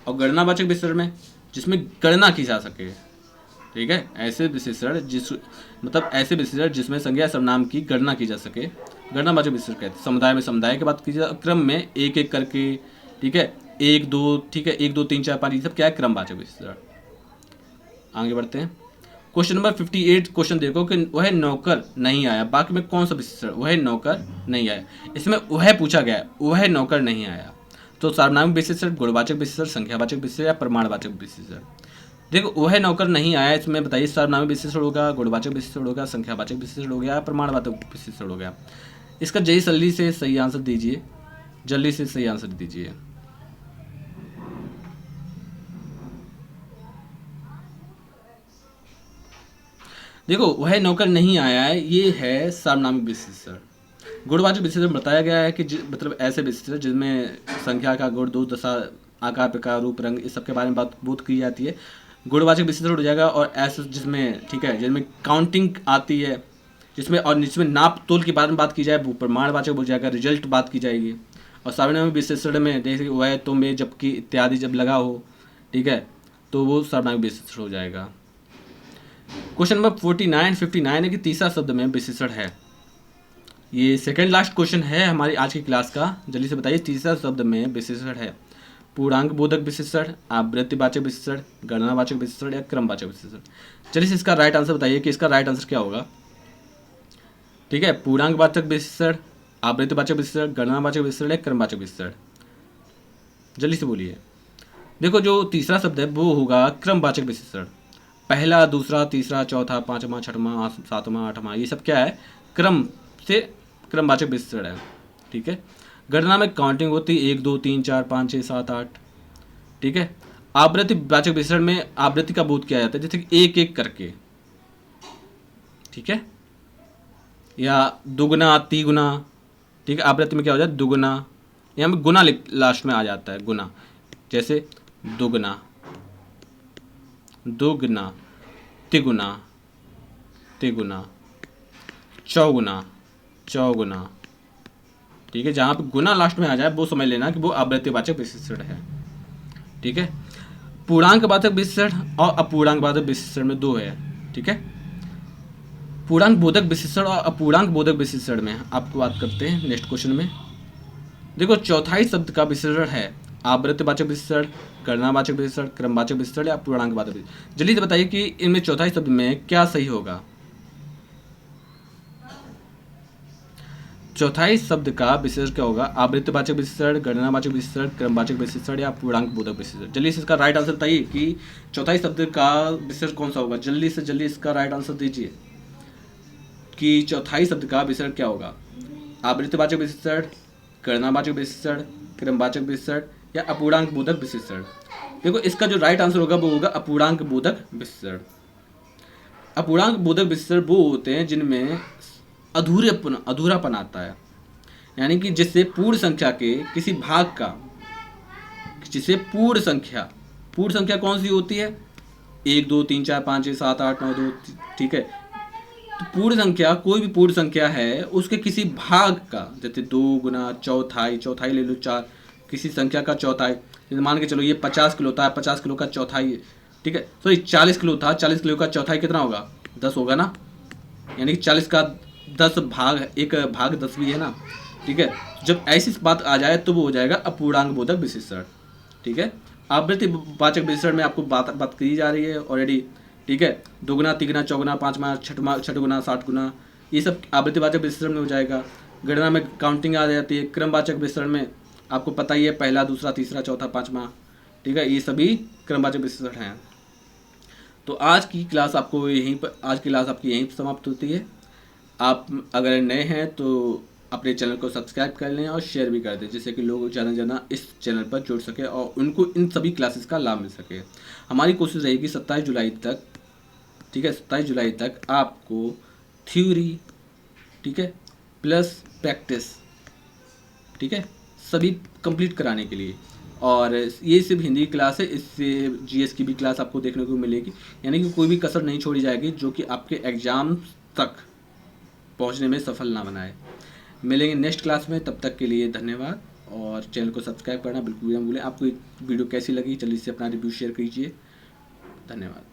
और गणनावाचक विशेषण में जिसमें गणना की जा सके, ठीक है, ऐसे विशेषण मतलब ऐसे विशेषण जिसमें संज्ञा सर्वनाम की गणना की जा सके, गणनावाचक विशेषण कहते हैं। समुदाय में समुदाय की बात की जाए, क्रम में एक एक करके, ठीक है, एक दो, ठीक है, 1 2 3 4 5, ये सब क्या है, क्रमवाचक विशेषण। आगे बढ़ते हैं। क्वेश्चन नंबर 58 क्वेश्चन देखो कि वह नौकर नहीं आया, बाकी में कौन सा विशेषण, वह नौकर नहीं आया, इसमें वह पूछा गया है, वह नौकर नहीं आया। तो सर्वनामी विशेषण, गुणवाचक विशेषण, संख्यावाचक विशेषण या प्रमाणवाचक विशेषण। देखो वह नौकर नहीं आया, इसमें बताइए सर्वनामी विशेषण होगा, गुणवाचक विशेषण होगा, संख्यावाचक विशेषण हो गया, प्रमाणवाचक विशेषण हो गया। इसका जल्दी से सही आंसर दीजिए, जल्दी से सही आंसर दीजिए। देखो वह नौकर नहीं आया है, ये है सर्वनामी विशेषण। गुणवाचक विशेषण बताया गया है कि मतलब ऐसे विशेषण जिसमें संख्या का गुण, दो, दशा, आकार, प्रकार, रूप, रंग इस सब के बारे में बात की जाती है, गुणवाचक विशेषण हो जाएगा। और ऐसे जिसमें, ठीक है, जिसमें काउंटिंग आती है, जिसमें नाप तोल के बारे में बात की जाए, वो प्रमाणवाचक हो जाएगा, रिजल्ट बात की जाएगी। और सर्वनामी विशेषण में जैसे वह, तो, में, जबकि इत्यादि जब लगा हो, ठीक है, तो वो सर्वनामी विशेषण हो जाएगा। क्वेश्चन नंबर 59 है कि तीसरा शब्द में विशेषण है। ये सेकंड लास्ट क्वेश्चन है हमारी आज की क्लास का, जल्दी से बताइए। तीसरा शब्द में विशेषण है पूर्णांक बोधक विशेषण, आवृत्तिवाचक विशेषण, गणनावाचक विशेषण या क्रमवाचक विशेषण। चलिए से इसका राइट आंसर बताइए कि इसका राइट आंसर क्या होगा, ठीक है। पूर्णांकवाचक विशेषण, आवृत्तिवाचक विशेषण, गणनावाचक विशेषण या क्रमवाचक विशेषण, जल्दी से बोलिए। देखो जो तीसरा शब्द है वो होगा क्रमवाचक विशेषण। पहला, दूसरा, तीसरा, चौथा, पांचवा, छठवां, सातवां, आठवां, ये सब क्या है, क्रम से क्रमवाचक विशेषण है, ठीक है। गणना में काउंटिंग होती है 1 2 3 4 5 6 7 8, ठीक है। आवृत्तिवाचक विशेषण में आवृत्ति का बोध किया जाता है, जैसे कि एक एक करके, ठीक है, या दुगुना, तिगुना, ठीक है। आवृत्ति में क्या हो जाता है, दुगुना, यहाँ में गुना लास्ट में आ जाता है, गुना, जैसे दुगुना, दुगुना, तिगुना, तिगुना, चौगुना, चौगुना, ठीक है। जहाँ पे गुना लास्ट में आ जाए वो समझ लेना कि वो आवृत्तिवाचक विशेषण है, ठीक है। पूर्णांकवाचक विशेषण और अपूर्णांकवाचक विशेषण में दो है, ठीक है। पूर्णांक बोधक विशेषण और अपूर्णांक बोधक विशेषण में आपको बात करते हैं नेक्स्ट क्वेश्चन में। देखो चौथाई शब्द का विशेषण है आवृत्तिवाचक विशेषण, गणनावाचक विशेषण, क्रमवाचक विशेषण या पूर्णांकवाचक विशेषण। जल्दी से बताइए कि इनमें चौथाई शब्द में क्या सही होगा। चौथाई शब्द का विशेषण क्या होगा, आवृत्तिवाचक विशेषण, गणनावाचक विशेषण, क्रमवाचक विशेषण या पूर्णांक बोधक विशेषण। जल्दी से इसका राइट आंसर बताइए कि चौथाई शब्द का विशेषण कौन सा होगा। जल्दी से जल्दी इसका राइट आंसर दीजिए कि चौथाई शब्द का विशेषण क्या होगा, आवृत्तिवाचक विशेषण, गणनावाचक विशेषण, क्रमवाचक विशेषण या अपूर्णांक बोधक विशेषण। देखो इसका जो राइट आंसर होगा वो होगा अपूर्णांक बोधक विशेषण। अपूर्णांक बोधक विशेषण वो होते हैं जिनमें अधूरापन आता है, यानी कि जिससे पूर्ण संख्या के किसी भाग का, जिसे पूर्ण संख्या कौन सी होती है, 1 2 3 4 5 6 7 8 9 2, ठीक है। तो पूर्ण संख्या, कोई भी पूर्ण संख्या है उसके किसी भाग का, जैसे 2 गुना चौथाई, चौथाई ले लो 4, किसी संख्या का चौथाई, जैसे मान के चलो ये 50 किलो था, 50 किलो का चौथाई, ठीक है, सॉरी 40 किलो था, 40 किलो का चौथाई कितना होगा, 10 होगा ना, यानी कि 40 का 10 भाग, एक भाग 10 भी है ना, ठीक है। जब ऐसी बात आ जाए तो वो हो जाएगा अपूर्णांक बोधक विशेषण, ठीक है। आवृत्ति वाचक विशेषण में आपको बात की जा रही है ऑलरेडी, ठीक है। 2 गुना 3 गुना 4 गुना 5 गुना 6 गुना 60 गुना, ये सब आवृत्ति वाचक विशेषण में हो जाएगा। गणना में काउंटिंग आ जाती है। क्रमवाचक विशेषण में आपको पता ही है, पहला दूसरा तीसरा चौथा पाँचवा, ठीक है, ये सभी क्रमवाचक विशेषण हैं। तो आज की क्लास आपको यहीं पर, आज की क्लास आपकी यहीं पर समाप्त होती है। आप अगर नए हैं तो अपने चैनल को सब्सक्राइब कर लें और शेयर भी कर दें, जिससे कि लोग ज़्यादा से ज़्यादा इस चैनल पर जुड़ सके और उनको इन सभी क्लासेस का लाभ मिल सके। हमारी कोशिश रहेगी 27 जुलाई तक, ठीक है, 27 जुलाई तक आपको थ्योरी, ठीक है, प्लस प्रैक्टिस, ठीक है, सभी कंप्लीट कराने के लिए। और ये सिर्फ हिंदी क्लास है, इससे जीएस की भी क्लास आपको देखने को मिलेगी, यानी कि कोई भी कसर नहीं छोड़ी जाएगी जो कि आपके एग्ज़ाम तक पहुंचने में सफल ना बनाए। मिलेंगे नेक्स्ट क्लास में, तब तक के लिए धन्यवाद, और चैनल को सब्सक्राइब करना बिल्कुल भी ना भूलें। आपको वीडियो कैसी लगी जल्दी से अपना रिव्यू शेयर कीजिए। धन्यवाद।